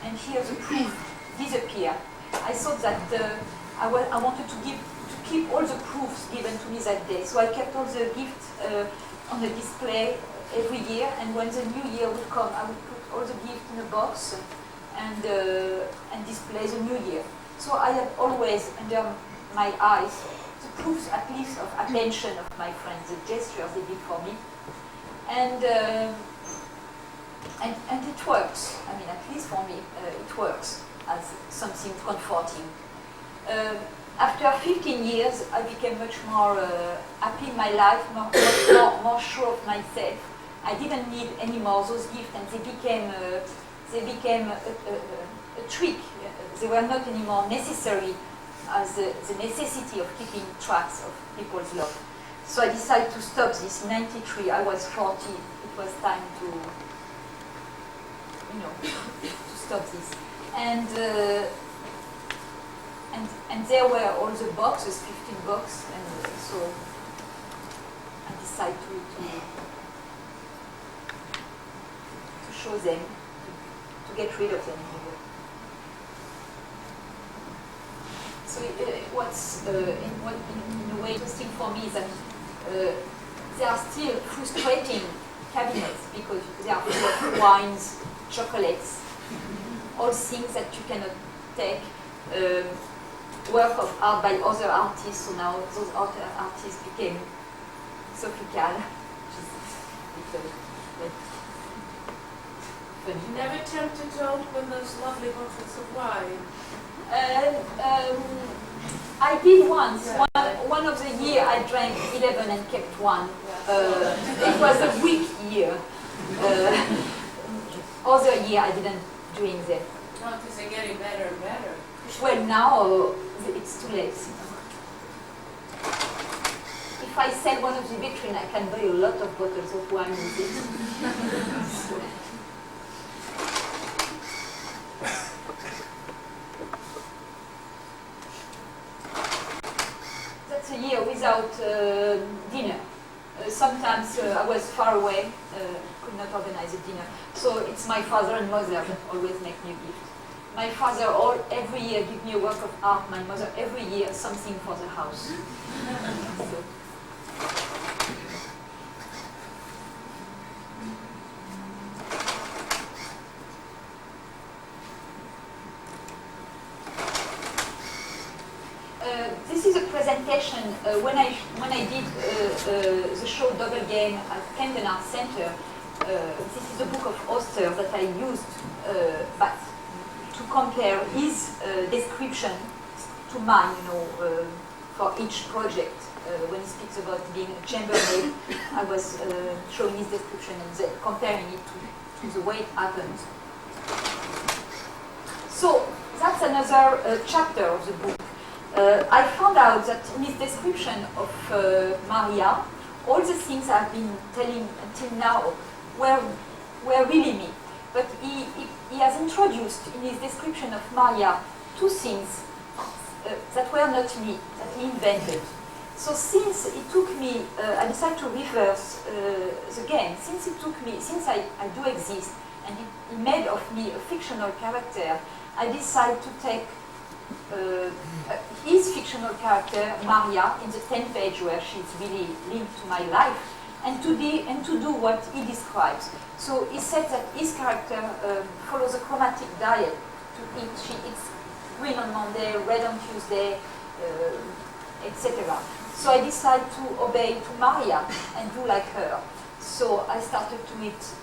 and here the proof disappear. I thought that I wanted to keep all the proofs given to me that day, so I kept all the gifts on the display every year, and when the new year would come, I would put all the gifts in a box and display the new year. So I had always under my eyes the proofs, at least, of attention of my friends, the gestures they did for me, and it works. I mean, at least for me, it works as something comforting. After 15 years, I became much more happy in my life, more sure of myself. I didn't need any more those gifts, and they became a trick. They were not anymore necessary as the necessity of keeping tracks of people's love. So I decided to stop this. In '93, I was 40. It was time to stop this. And there were all the boxes, 15 boxes, and so I decided to show them, to get rid of them. So what's in a way interesting for me is that they are still frustrating cabinets because they are full of wines, chocolates, all things that you cannot take. Work of art by other artists, so now those other artists became Sophie Calle, which is funny. You never tempted to open those lovely bottles of wine? I did once. Yeah. One of the year I drank 11 and kept one. It was a weak year. Other year I didn't drink them. No, because they're getting better and better. Well, now it's too late. If I sell one of the vitrine, I can buy a lot of bottles of wine with it. That's a year without dinner. Sometimes I was far away, could not organize a dinner. So it's my father and mother that always make me a gift. My father every year give me a work of art. My mother every year something for the house. So. This is a presentation when I did the show Double Game at Camden Art Center. This is a book of Auster that I used but to compare his description to mine, for each project. When he speaks about being a chambermaid, I was showing his description and comparing it to the way it happened. So that's another chapter of the book. I found out that in his description of Maria, all the things I've been telling until now were really me. But he has introduced in his description of Maria 2 things that were not me, that he invented. So since it took me, I decided to reverse the game. Since it took me, since I do exist, and it made of me a fictional character, I decided to take his fictional character, Maria, in the 10th page where she's really linked to my life, and to do what he describes. So he said that his character follows a chromatic diet to eat. She eats green on Monday, red on Tuesday, etc. So I decided to obey to Maria and do like her. So I started to eat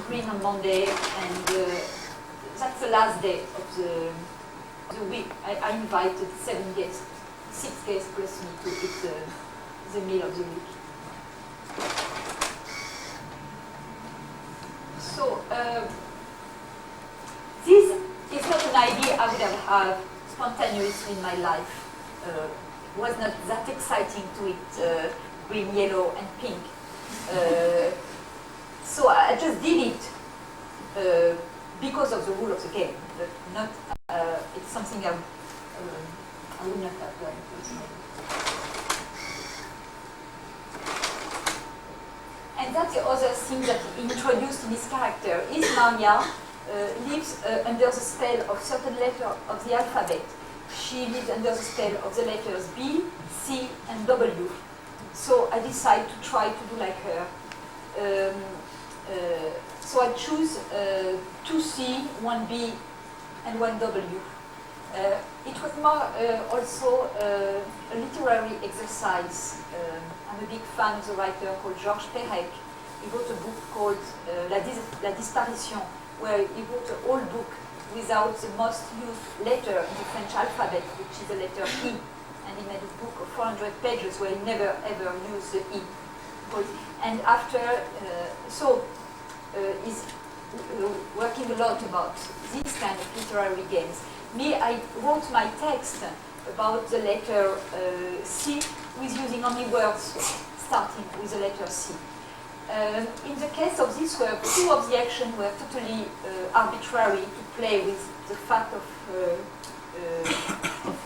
green on Monday, and that's the last day of the week. I invited 7 guests, 6 guests plus me to eat the meal of the week. So this is not an idea I would have had spontaneously in my life. It was not that exciting to eat green, yellow, and pink. So I just did it because of the rule of the game, but not. It's something I would not have done personally. And that's the other thing that he introduced in his character. Is Maria lives under the spell of certain letters of the alphabet. She lives under the spell of the letters B, C, and W. So I decided to try to do like her. So I choose 2 C, 1 B, and 1 W. It was more also a literary exercise. I'm a big fan of the writer called Georges Perec. He wrote a book called La Disparition, where he wrote a whole book without the most used letter in the French alphabet, which is the letter E. And he made a book of 400 pages where he never ever used the E. And after, he's working a lot about these kind of literary games. Me, I wrote my text about the letter C with using only words starting with the letter C. In the case of this work, 2 of the actions were totally arbitrary to play with the fact of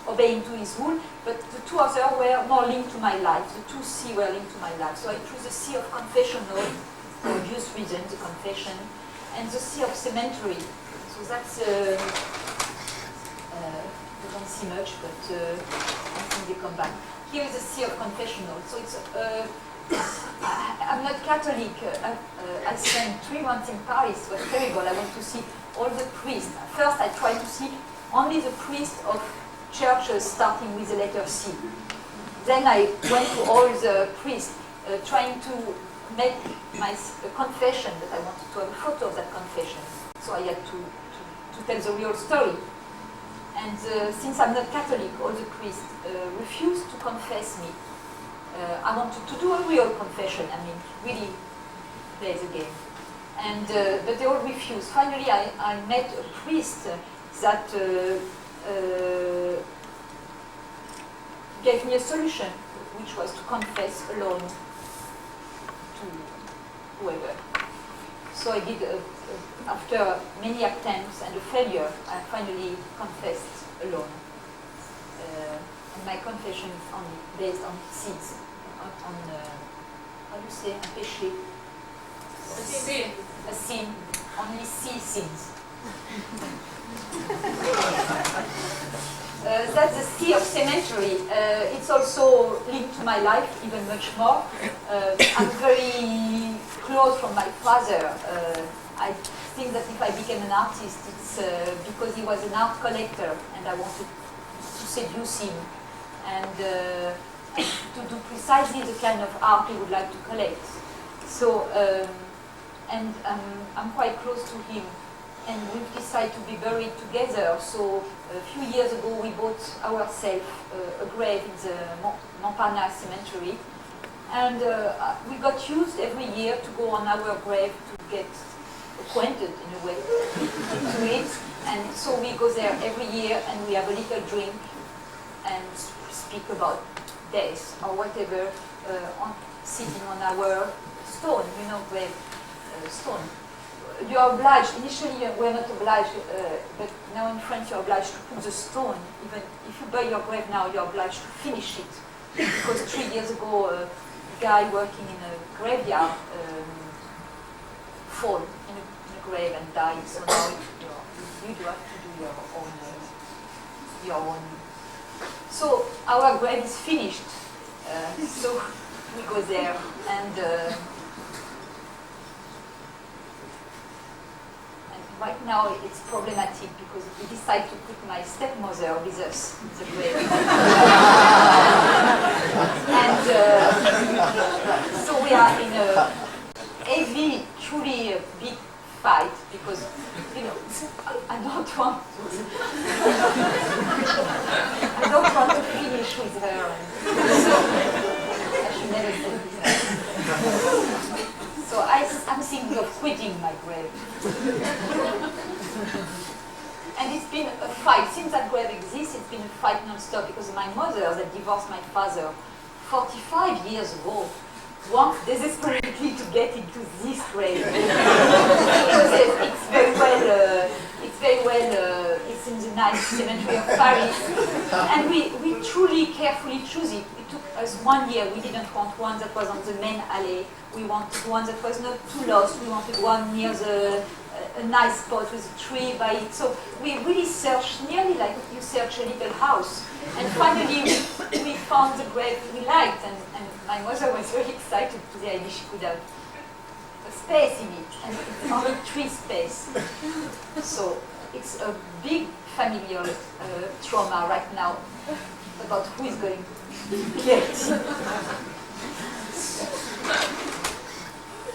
obeying to his rule, but the 2 others were more linked to my life. The 2 C were linked to my life. So I chose the C of confessional, for obvious reasons, the confession, and the C of cemetery. So that's, you don't see much, but I think they come back. Here is the C of confessional. So it's, I'm not Catholic. I spent 3 months in Paris. It was terrible. I went to see all the priests. First, I tried to see only the priests of churches starting with the letter C. Then I went to all the priests, trying to make my confession, but I wanted to have a photo of that confession. So I had to tell the real story. And since I'm not Catholic, all the priests refused to confess me. I wanted to do a real confession, I mean, really play the game. And, but they all refused. Finally, I met a priest that gave me a solution, which was to confess alone to whoever. So I did, after many attempts and a failure, I finally confessed alone. And my confession is based on sins, on how do you say, un péché? A sin, only C sins. That's the C of cemetery. It's also linked to my life even much more. I'm very close from my father. I think that if I became an artist, it's because he was an art collector and I wanted to seduce him and to do precisely the kind of art he would like to collect. So, and I'm quite close to him. And we've decided to be buried together. So a few years ago, we bought ourselves a grave in the Montparnasse cemetery. And we got used every year to go on our grave to get acquainted, in a way, to it. And so we go there every year and we have a little drink and speak about death or whatever, sitting on our stone, you know, grave stone. You are obliged, initially we're not obliged, but now in France you're obliged to put the stone, even if you bury your grave now, you're obliged to finish it because 3 years ago a guy working in a graveyard fall in a grave and died. So now you do have to do your own. So our grave is finished. So we go there and right now it's problematic because we decided to put my stepmother with us in the grave. And so we are in a heavy, truly big fight because, you know, I don't want to finish with her. So I should never say this. So I'm thinking of quitting my grave. And it's been a fight. Since that grave exists, it's been a fight non-stop because my mother, that divorced my father 45 years ago, wants desperately to get into this grave. Because it's very well, it's in the nice cemetery of Paris. And we truly carefully choose it. It took us 1 year. We didn't want one that was on the main alley. We wanted one that was not too lost. We wanted one near a nice spot with a tree by it. So we really searched, nearly like you search a little house. And finally we found the grave we liked, and my mother was very excited to the idea she could have a space in it, and it's only tree space. So it's a big familial trauma right now about who is going to get it.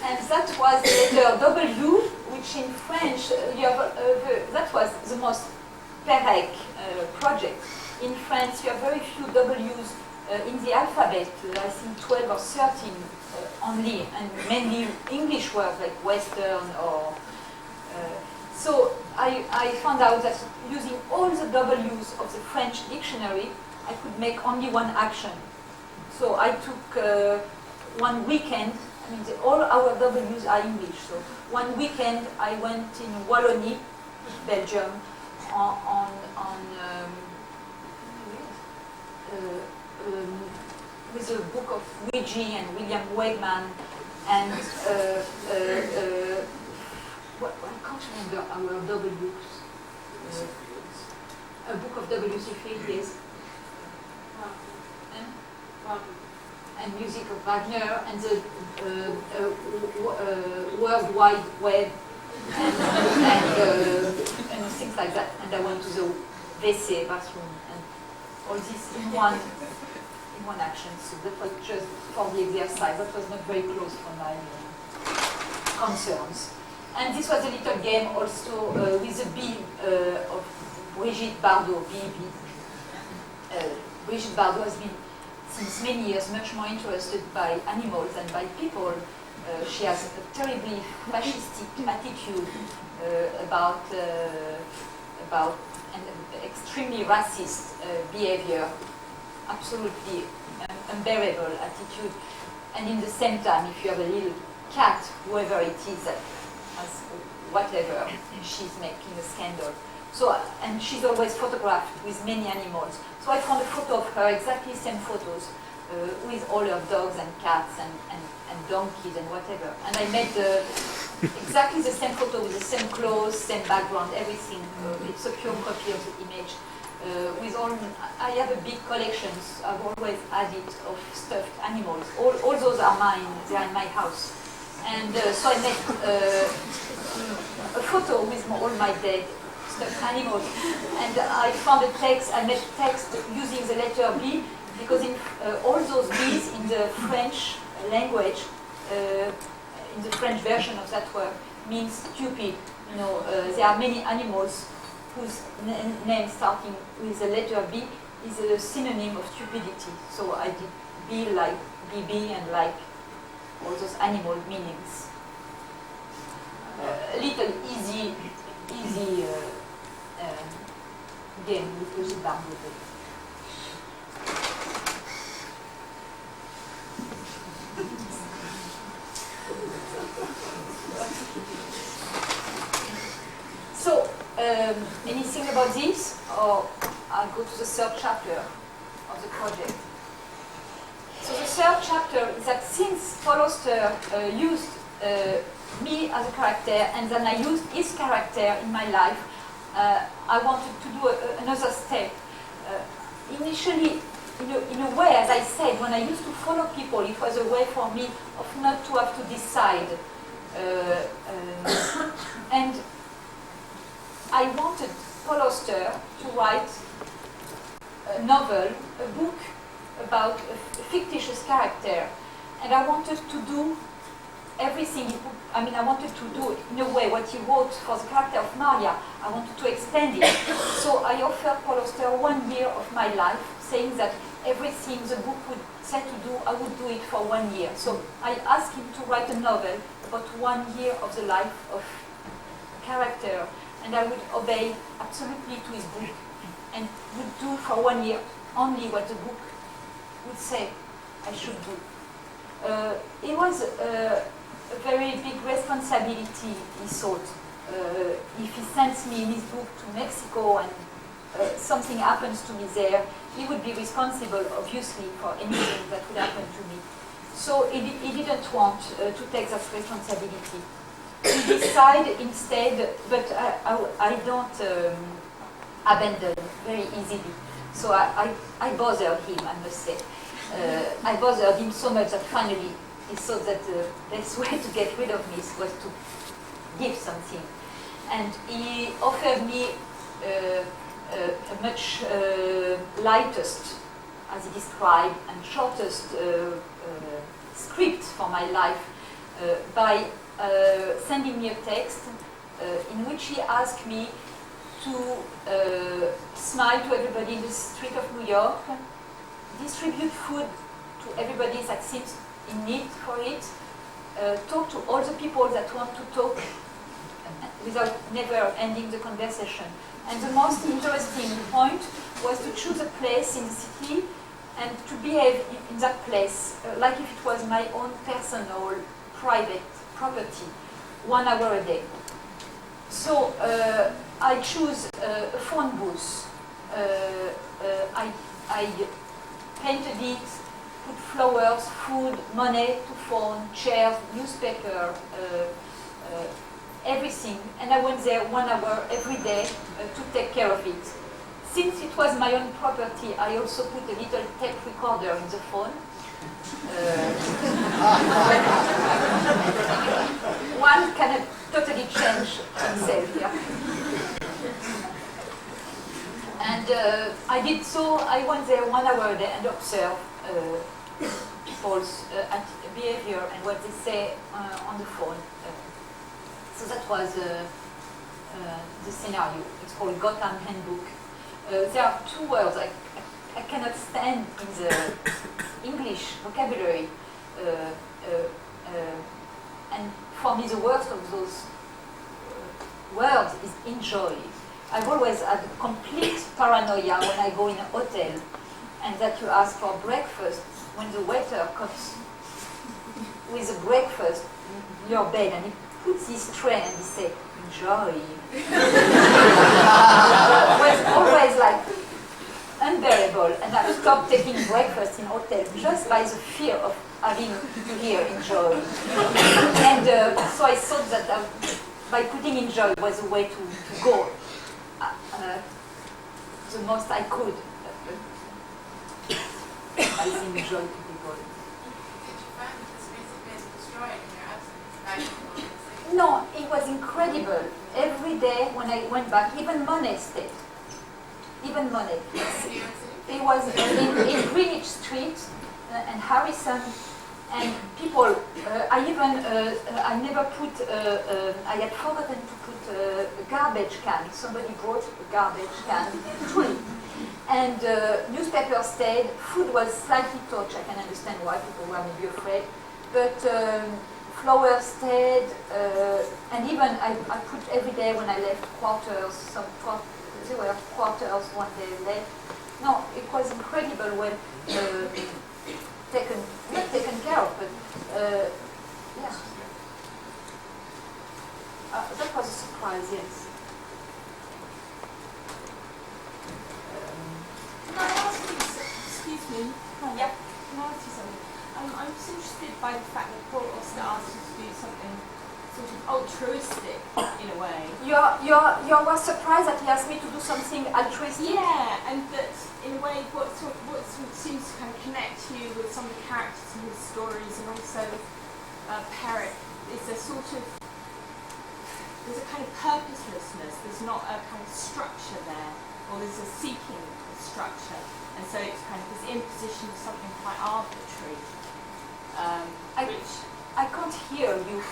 And that was the letter W, which in French, that was the most Perec project. In France, you have very few W's in the alphabet, I think 12 or 13 only, and mainly English words like Western or... So I found out that using all the W's of the French dictionary, I could make only one action. So I took 1 weekend. I mean, all our W's are English. So 1 weekend I went in Wallonie, Belgium, with a book of Luigi and William Wegman, and I can't remember our W's. A book of W's, yes. And music of Wagner, and the World Wide Web, and things like that. And I went to the WC, bathroom, and all this in one action. So that was just for the exercise. That was not very close for my concerns. And this was a little game also with the bee of Brigitte Bardot, B.B. Brigitte Bardot has been since many years much more interested by animals than by people. She has a terribly fascistic attitude about an extremely racist behavior, absolutely unbearable attitude. And in the same time, if you have a little cat, whoever it is that has whatever, she's making a scandal. So, and she's always photographed with many animals. So I found a photo of her, exactly same photos, with all her dogs and cats and donkeys and whatever. And I made exactly the same photo with the same clothes, same background, everything. It's a pure copy of the image. With all, I have a big collection. I've always had it of stuffed animals. All those are mine. They are in my house. And so I made a photo with all my dead stuffed animals. And I found a text. I made text using the letter B, because in all those B's in the French language, in the French version of that word, means stupid. You know, there are many animals whose name starting with the letter B is a synonym of stupidity. So I did B like BB and like all those animal meanings. A little easy game with Brigitte Bardot. So, anything about this, or I'll go to the third chapter of the project. third chapter is that since Paul Auster used me as a character and then I used his character in my life, I wanted to do another step. Initially, in a way, as I said, when I used to follow people, it was a way for me of not to have to decide. And I wanted Paul Auster to write a novel, a book about a fictitious character. And I wanted to do everything, I wanted to do in a way what he wrote for the character of Maria. I wanted to extend it. So I offered Paul Auster 1 year of my life, saying that everything the book would say to do, I would do it for 1 year. So I asked him to write a novel about 1 year of the life of a character, and I would obey absolutely to his book, and would do for 1 year only what the book would say I should do. It was a very big responsibility, he thought. If he sends me in his book to Mexico and something happens to me there, he would be responsible, obviously, for anything that would happen to me. So he didn't want to take that responsibility. He decided instead, but I don't abandon very easily. So I bothered him, I must say. I bothered him so much that finally he thought that the best way to get rid of me was to give something. And he offered me a much lightest, as he described, and shortest script for my life by sending me a text in which he asked me to smile to everybody in the street of New York, distribute food to everybody that seems in need for it, talk to all the people that want to talk without never ending the conversation. And the most interesting point was to choose a place in the city and to behave in that place like if it was my own personal, private property, 1 hour a day. So I choose a phone booth. I painted it, put flowers, food, money to phone, chairs, newspaper, everything. And I went there 1 hour every day to take care of it. Since it was my own property, I also put a little tape recorder in the phone. One can totally change himself here. And I did so. I went there 1 hour a day and observed people's behavior and what they say on the phone. So that was the scenario. It's called Gotham Handbook. There are 2 words I cannot stand in the English vocabulary. And for me, the worst of those words is enjoy. I've always had complete paranoia when I go in a hotel and that you ask for breakfast when the waiter comes with a breakfast in your bed and he puts his tray and he says, enjoy. It was always like unbearable, and I've stopped taking breakfast in hotels just by the fear of having to hear enjoy. And so I thought that by putting enjoy was a way to go the most I could. I think enjoy to people. No, it was incredible. Every day when I went back, even money stayed. Even money. It was in Greenwich Street and Harrison, and people. I never put. I had forgotten to put a garbage can. Somebody brought a garbage can full, and newspaper stayed. Food was slightly touched. I can understand why people were maybe afraid, but. Flowers stayed, and even I put every day when I left quarters, there were quarters one day left. No, it was incredible when not taken care of, but yeah. That was a surprise, yes. Can I ask you, excuse me? Yeah. Can I ask you something? I'm just interested by the fact that Paul Auster asked you to do something sort of altruistic in a way. You were surprised that he asked me to do something altruistic? Yeah, and that in a way what seems to kind of connect you with some of the characters in his stories, and also Perrick, is a sort of, there's a kind of purposelessness, there's not a kind of structure there, or there's a seeking of structure, and so it's kind of this imposition of something quite arbitrary. I can't hear you.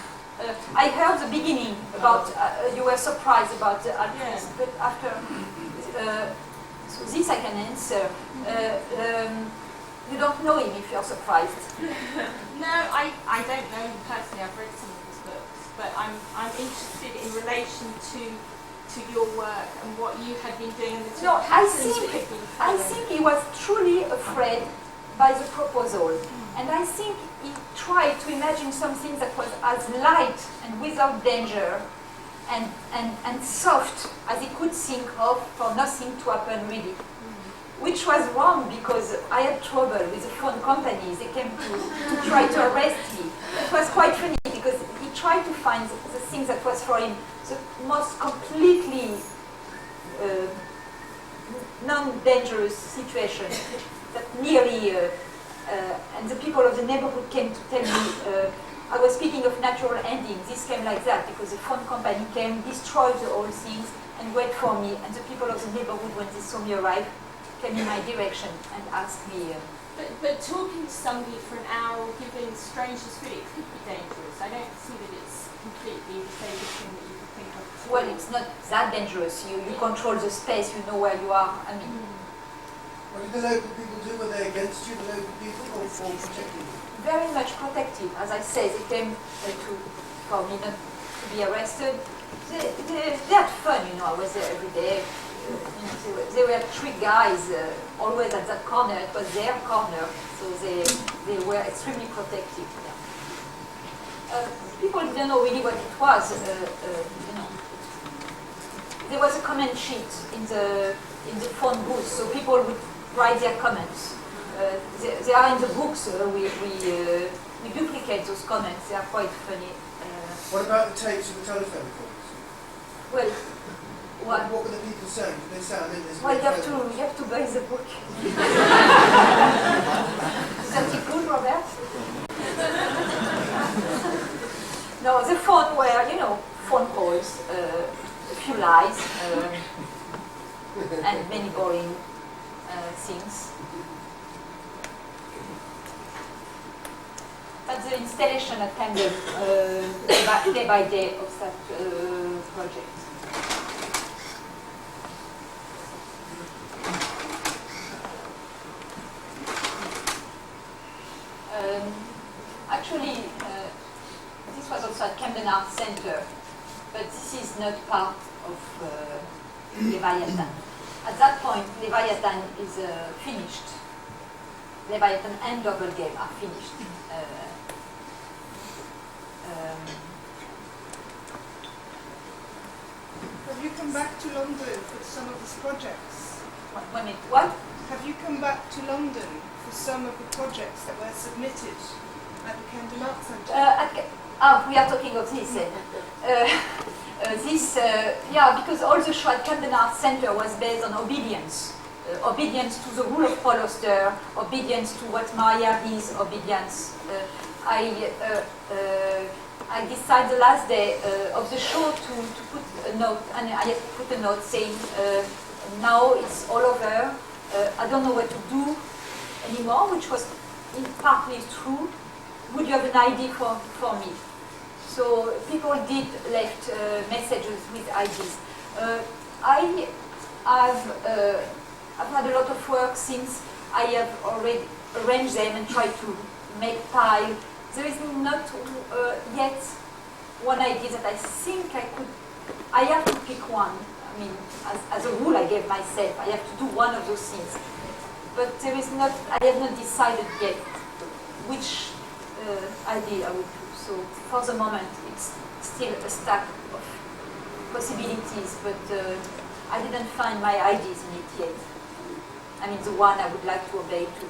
I heard the beginning about you were surprised about the altruism, but after so this I can answer. You don't know him if you're surprised. No, I don't know him personally. I've read some of his books, but I'm interested in relation to your work and what you had been doing. And the no, I think he was truly afraid by the proposal, and I think he tried to imagine something that was as light and without danger and soft as he could think of, for nothing to happen really. Which was wrong, because I had trouble with the phone companies. They came to try to arrest me. It was quite funny because he tried to find the thing that was for him the most completely non-dangerous situation that nearly, and the people of the neighborhood came to tell me, I was speaking of natural endings. This came like that because the phone company came, destroyed the whole things, and wait for me. And the people of the neighborhood, when they saw me arrive, came in my direction and asked me. But talking to somebody for an hour or giving strangers food, it could be dangerous. I don't see that it's completely the safest thing that you could think of. Well, it's not that dangerous. You control the space. You know where you are. I mean. What did the local people do? Were they against you, the local people, or protecting you? Very much protective. As I say, they came for me not to be arrested. They had fun, you know. I was there every day. There were three guys always at that corner. It was their corner, so they were extremely protective. Yeah. People didn't know really what it was. You know, there was a comment sheet in the phone booth, so people would write their comments. They are in the books. We duplicate those comments. They are quite funny. What about the tapes of the telephone calls? Well. What were the people saying? Did they say, I mean, there's well, you have to buy the book. Is that it good, Robert? No, the phone were, you know, phone calls, a few lies, and many boring things. But the installation attended day by day of that project. Actually, this was also at Camden Arts Centre, but this is not part of Leviathan. At that point, Leviathan is finished. Leviathan and Double Game are finished. Have you come back to London for some of these projects? What? Have you come back to London for some of the projects that were submitted at the Camden Arts Centre? We are talking of this. Because all the show at Camden Arts Centre was based on obedience. Obedience to the rule of Paul Auster, obedience to what Maria is, obedience. I decided the last day of the show to put a note, and I had to put a note saying, now it's all over, I don't know what to do anymore, which was partly true. Would you have an idea for me? So people did left messages with ideas. I've had a lot of work since I have already arranged them and tried to make pile. There is not yet one idea that I think I have to pick one. I mean, as a rule I gave myself, I have to do one of those things. But I have not decided yet which idea I would do. So for the moment, it's still a stack of possibilities, but I didn't find my ideas in it yet. I mean, the one I would like to obey to.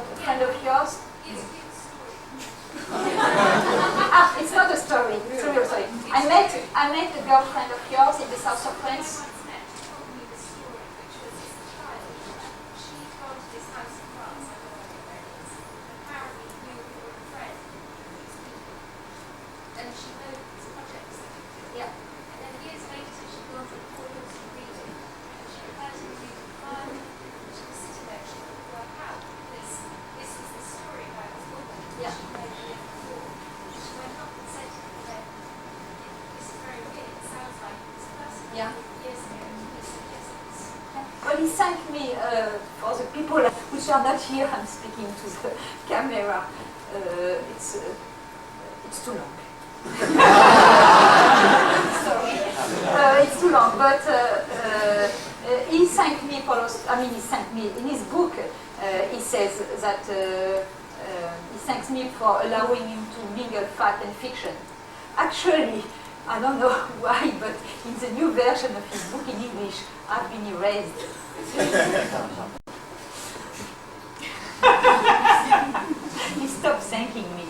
about a friend of yours. It's not a story. It's a real story. I met a girlfriend of yours in the south of France. Well, he thanked me for the people which are not here. I'm speaking to the camera. It's too long. Sorry, it's too long. But he thanked me, Paul Auster. I mean, he thanked me in his book. He says that he thanks me for allowing him to mingle fact and fiction. Actually, I don't know why, but in the new version of his book in English, I've been erased. He stopped thanking me.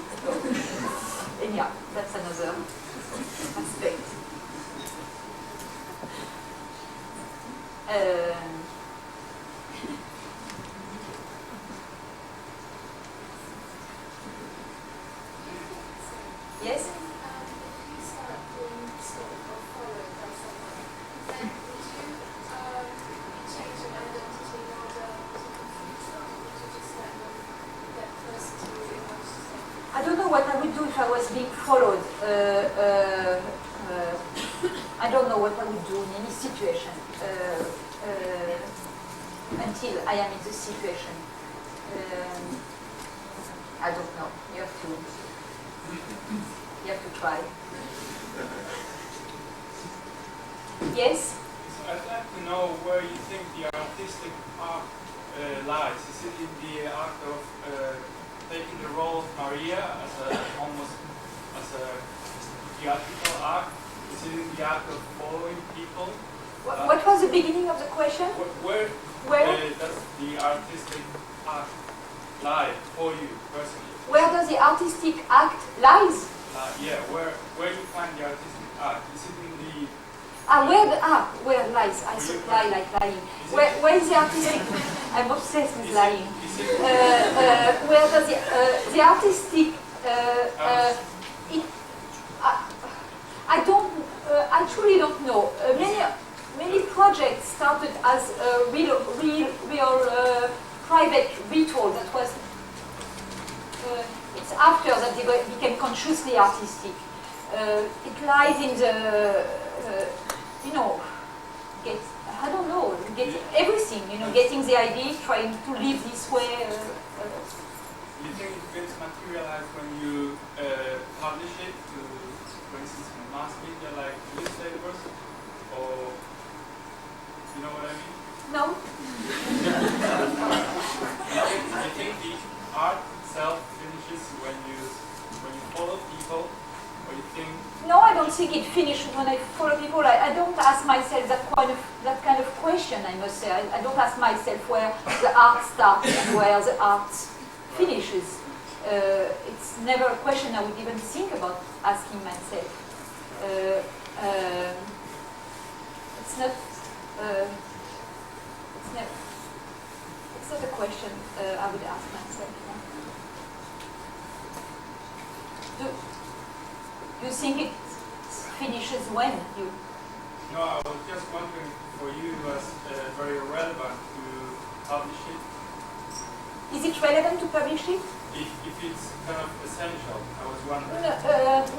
And yeah, that's another aspect. Yes? I don't know what I would do if I was being followed. I don't know what I would do in any situation until I am in the situation. I don't know. You have to try. Yes? So I'd like to know where you think the artistic art lies. Is it in the act of taking the role of Maria as almost as a theatrical act? Is it in the act of following people? What was the beginning of the question? Where does the artistic act lie for you personally? Where does the artistic act lies? Where you find the artistic act? Is it in the where lies? I supply like lying. Where is the artistic? I'm obsessed with lying. Where does the artistic? I truly don't know. Many projects started as real private ritual that was. It's after that they became consciously artistic. It lies in the, I don't know, everything, getting the idea, trying to live this way. You think it gets materialized when you publish it to, for instance, mass media like newspapers, or you know what I mean? No. You think the art itself finishes when you follow people, or you think? No, I don't think it finishes when I follow people. I don't ask myself that kind of question. I must say, I don't ask myself where the art starts and where the art finishes. It's never a question I would even think about asking myself. It's not. It's not a question I would ask myself. Do you think it finishes when you? No, I was just wondering for you it was very relevant to publish it. Is it relevant to publish it? If it's kind of essential, I was wondering. No,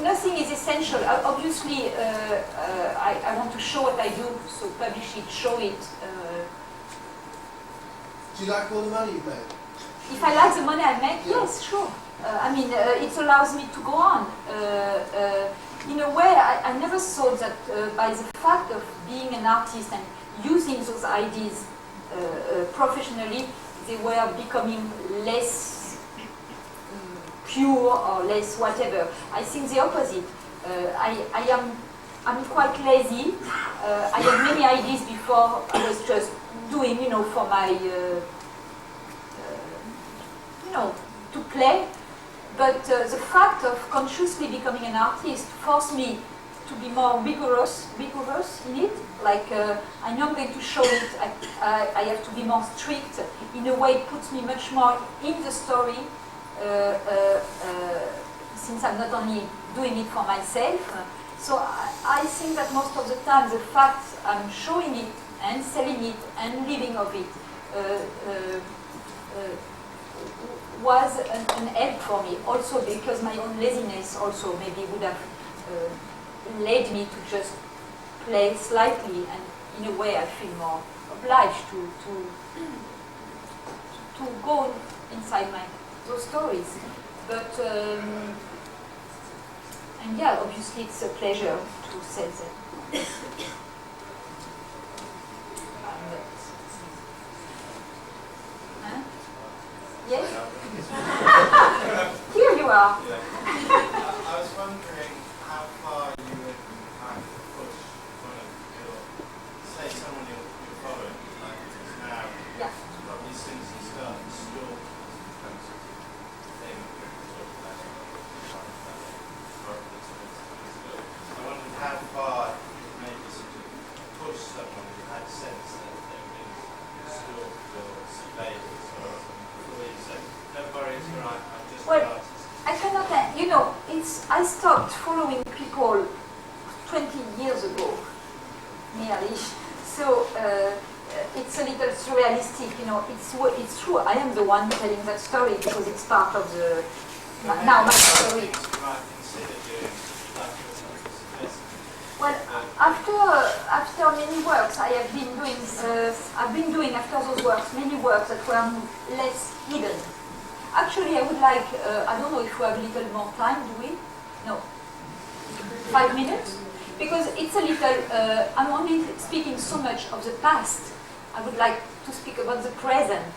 nothing is essential. Obviously, I want to show what I do, so publish it, show it. Do you like all the money you made? If I like the money I make, yes, sure. It allows me to go on. In a way, I never thought that by the fact of being an artist and using those ideas professionally, they were becoming less pure or less whatever. I think the opposite. I'm quite lazy. I had many ideas before. I was just doing, for my to play. But the fact of consciously becoming an artist forced me to be more rigorous in it. Like, I know I'm going to show it, I have to be more strict. In a way, it puts me much more in the story, since I'm not only doing it for myself. So I think that most of the time, the fact I'm showing it and selling it and living of it was an help for me. Also because my own laziness also maybe would have led me to just play slightly, and in a way I feel more obliged to go inside those stories. But and yeah, obviously it's a pleasure to sell them. Huh? Yes? Here you are. I was wondering how far you would kind of push one of your, say someone you're following, like now, probably since you started the store, kind of thing, I wondered how far you could maybe sort of push someone who had sense that they've been stalked or surveilled or something. Don't worry, it's all right. I'm just an artist. I cannot, I stopped following people 20 years ago, nearly. So it's a little surrealistic, it's true. I am the one telling that story because it's part of the, now my story. Well, after many works, I've been doing after those works, many works that were less hidden. Actually, I would like, I don't know if we have a little more time, do we? No. 5 minutes? Because it's a little, I'm only speaking so much of the past. I would like to speak about the present.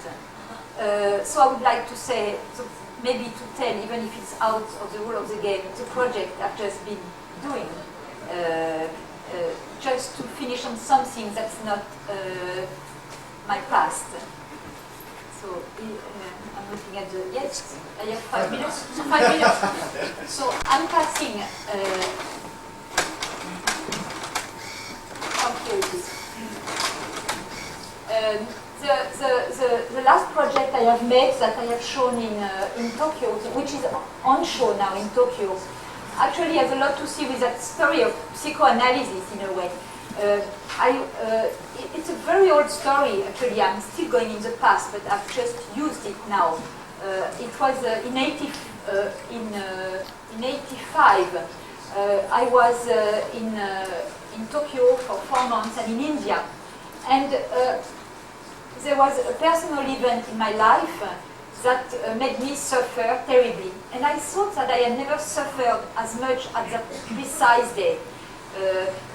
So I would like to say, so maybe to tell, even if it's out of the rule of the game, the project I've just been doing. Just to finish on something that's not my past. So I'm looking at the, yes, I have 5 minutes. So 5 minutes. So I'm passing, here it is. The last project I have made that I have shown in Tokyo, which is on show now in Tokyo, actually has a lot to see with that story of psychoanalysis in a way. It's a very old story, actually. I'm still going in the past, but I've just used it now. It was in 85. I was in Tokyo for 4 months and in India. And there was a personal event in my life that made me suffer terribly. And I thought that I had never suffered as much at that precise day.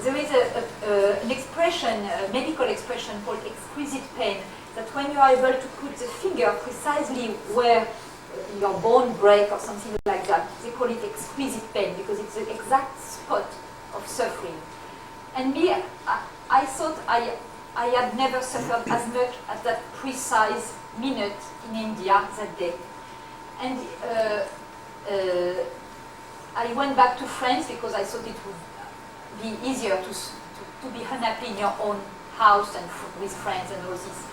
There is an expression, a medical expression called exquisite pain, that when you are able to put the finger precisely where your bone break or something like that, they call it exquisite pain because it's the exact spot of suffering. And me, I thought I had never suffered as much at that precise minute in India that day. And I went back to France because I thought it would be easier to be unhappy in your own house and with friends and all this.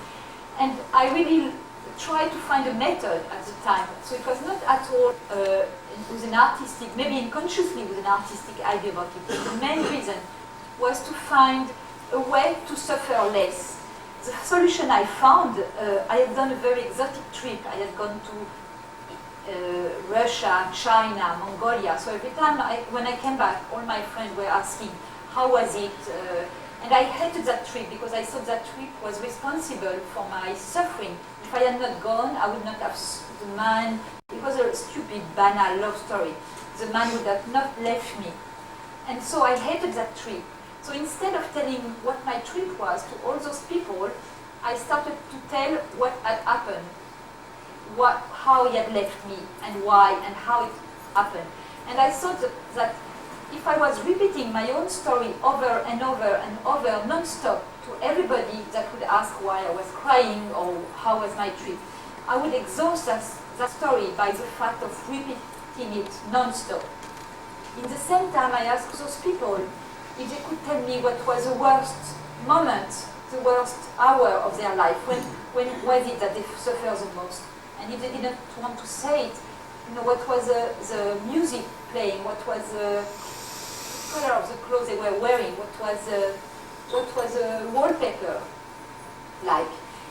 And I really tried to find a method at the time. So it was not at all with an artistic, maybe unconsciously with an artistic idea about it. But the main reason was to find a way to suffer less. The solution I found, I had done a very exotic trip. I had gone to Russia, China, Mongolia. So every time when I came back, all my friends were asking, how was it? And I hated that trip because I thought that trip was responsible for my suffering. If I had not gone, I would not have the man. It was a stupid, banal love story. The man would have not left me. And so I hated that trip. So instead of telling what my trip was to all those people, I started to tell what had happened. How he had left me and why and how it happened. And I thought that if I was repeating my own story over and over and over non-stop to everybody that would ask why I was crying or how was my trip, I would exhaust that story by the fact of repeating it non-stop. In the same time, I asked those people if they could tell me what was the worst moment, the worst hour of their life, when was it that they suffered the most. And if they didn't want to say it, what was the music playing, what was the color of the clothes they were wearing, what was the wallpaper like.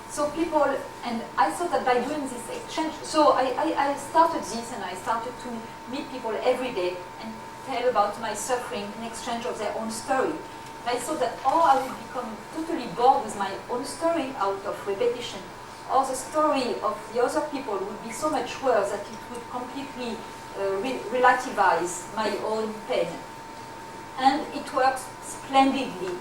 So people, and I thought that by doing this exchange, so I started this and I started to meet people every day and tell about my suffering in exchange of their own story. And I thought that I would become totally bored with my own story out of repetition, or the story of the other people would be so much worse that it would completely relativize my own pain. And it worked splendidly.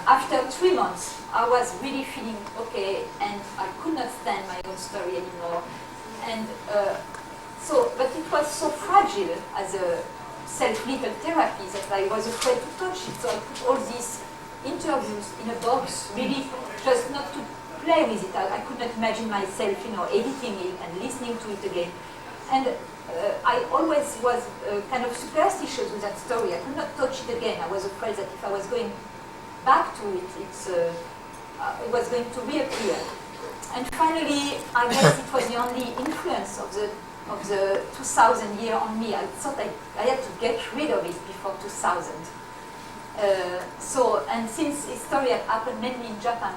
After 3 months, I was really feeling okay, and I could not stand my own story anymore. And but it was so fragile as a self-legal therapy that I was afraid to touch it. So I put all these interviews in a box, really just not to play with it. I could not imagine myself, editing it and listening to it again. And I always was kind of superstitious with that story. I could not touch it again. I was afraid that if I was going back to it, it was going to reappear. And finally, I guess it was the only influence of the 2000 year on me. I thought I had to get rid of it before 2000. And since this story had happened mainly in Japan,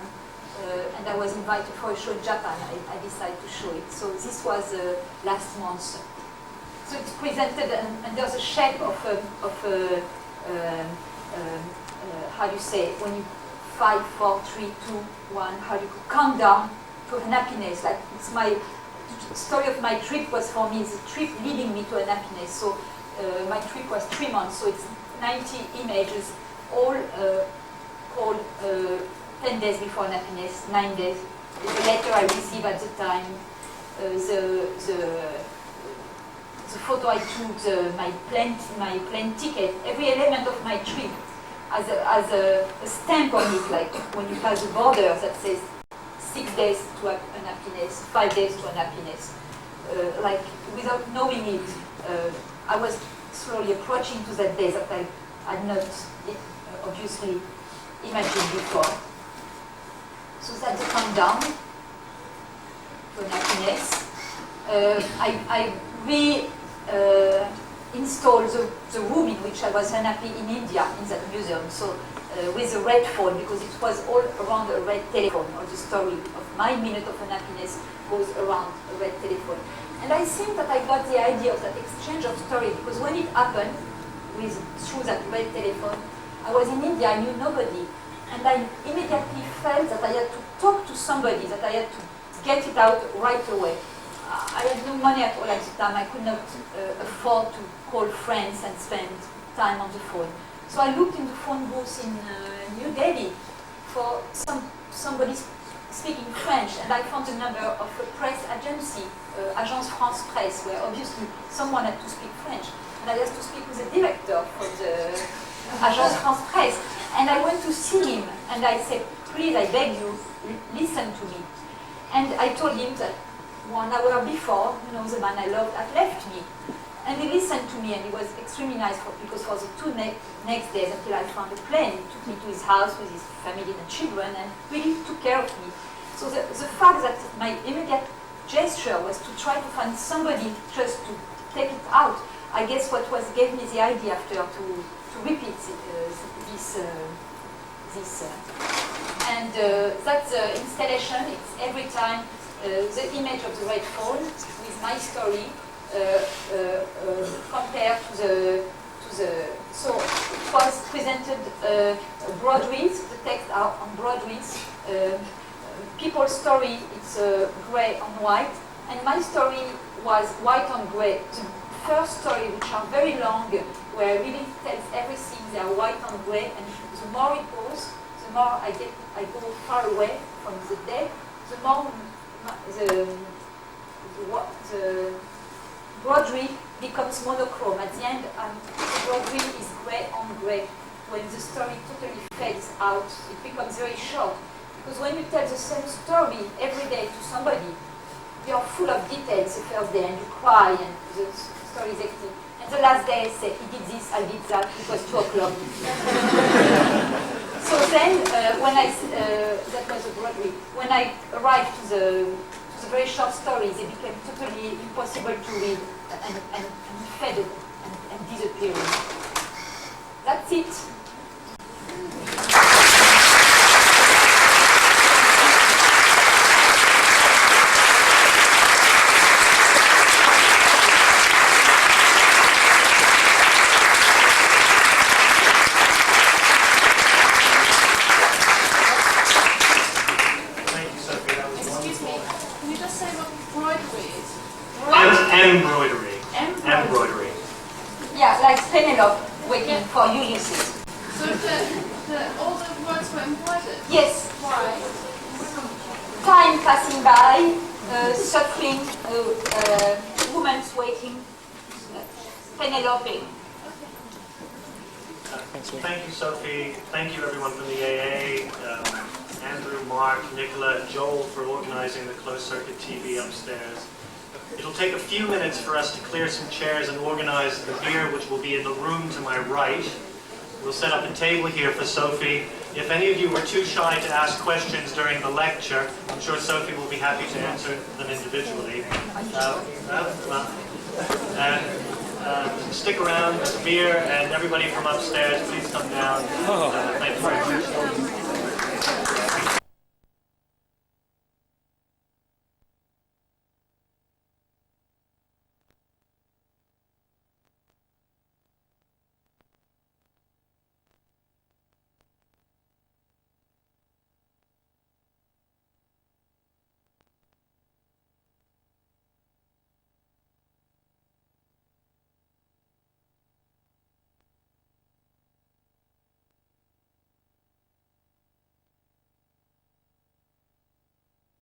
and I was invited for a show in Japan, I decided to show it. So this was last month. So it's presented under the shape of how do you say, when you 5, 4, 3, 2, 1, how do you count down to happiness? Like it's my story of my trip was for me the trip leading me to an happiness. So my trip was 3 months. So it's 90 images, all called 10 days before an happiness, 9 days. The letter I received at the time, the photo I took, my plane ticket, every element of my trip has a stamp on it, like when you pass the border that says 6 days to an happiness, 5 days to an happiness. Like without knowing it, I was slowly approaching to that day that I had not obviously imagined before. So that's the countdown to an happiness. I installed the room in which I was unhappy in India, in that museum, so with a red phone, because it was all around a red telephone. All the story of my minute of unhappiness goes around a red telephone. And I think that I got the idea of that exchange of story, because when it happened through that red telephone, I was in India, I knew nobody, and I immediately felt that I had to talk to somebody, that I had to get it out right away. I had no money at all at the time. I could not afford to call friends and spend time on the phone. So I looked in the phone booth in New Delhi for somebody speaking French, and I found the number of a press agency, Agence France Presse, where obviously someone had to speak French. And I had to speak with the director for the Agence France Presse. And I went to see him, and I said, please, I beg you, listen to me. And I told him that 1 hour before, the man I loved had left me. And he listened to me, and he was extremely nice because for the 2 next days until I found a plane, he took me to his house with his family and children and really took care of me. So the fact that my immediate gesture was to try to find somebody just to take it out, I guess what gave me the idea after to repeat this. And that installation, it's every time the image of the red phone with my story compared to the so it was presented broadreads, the texts are on broadreads. People's story, it's grey on white, and my story was white on grey. The first story, which are very long, where it really tells everything, they are white on grey, and the more it goes, the more I go far away from the dead, the more the broadread becomes monochrome. At the end, the broadread is grey on grey. When the story totally fades out, it becomes very short. Because when you tell the same story every day to somebody, you're full of details the first day and you cry and the story is hectic. And the last day I say, he did this, I did that, it was 2 o'clock. So then, when that was a Broadway, when I arrived to the very short stories, they became totally impossible to read and faded and disappearing. That's it. Embroidery. Yeah, like Penelope waiting for Ulysses. So all the words were embroidered? Yes. Why? Time passing by, suffering, woman's waiting, Penelope. Thank you, Sophie. Thank you, everyone from the AA, Andrew, Mark, Nicola, Joel for organizing the closed circuit TV upstairs. It'll take a few minutes for us to clear some chairs and organize the beer, which will be in the room to my right. We'll set up a table here for Sophie. If any of you were too shy to ask questions during the lecture, I'm sure Sophie will be happy to answer them individually. Stick around with the beer, and everybody from upstairs, please come down. Thank you very much.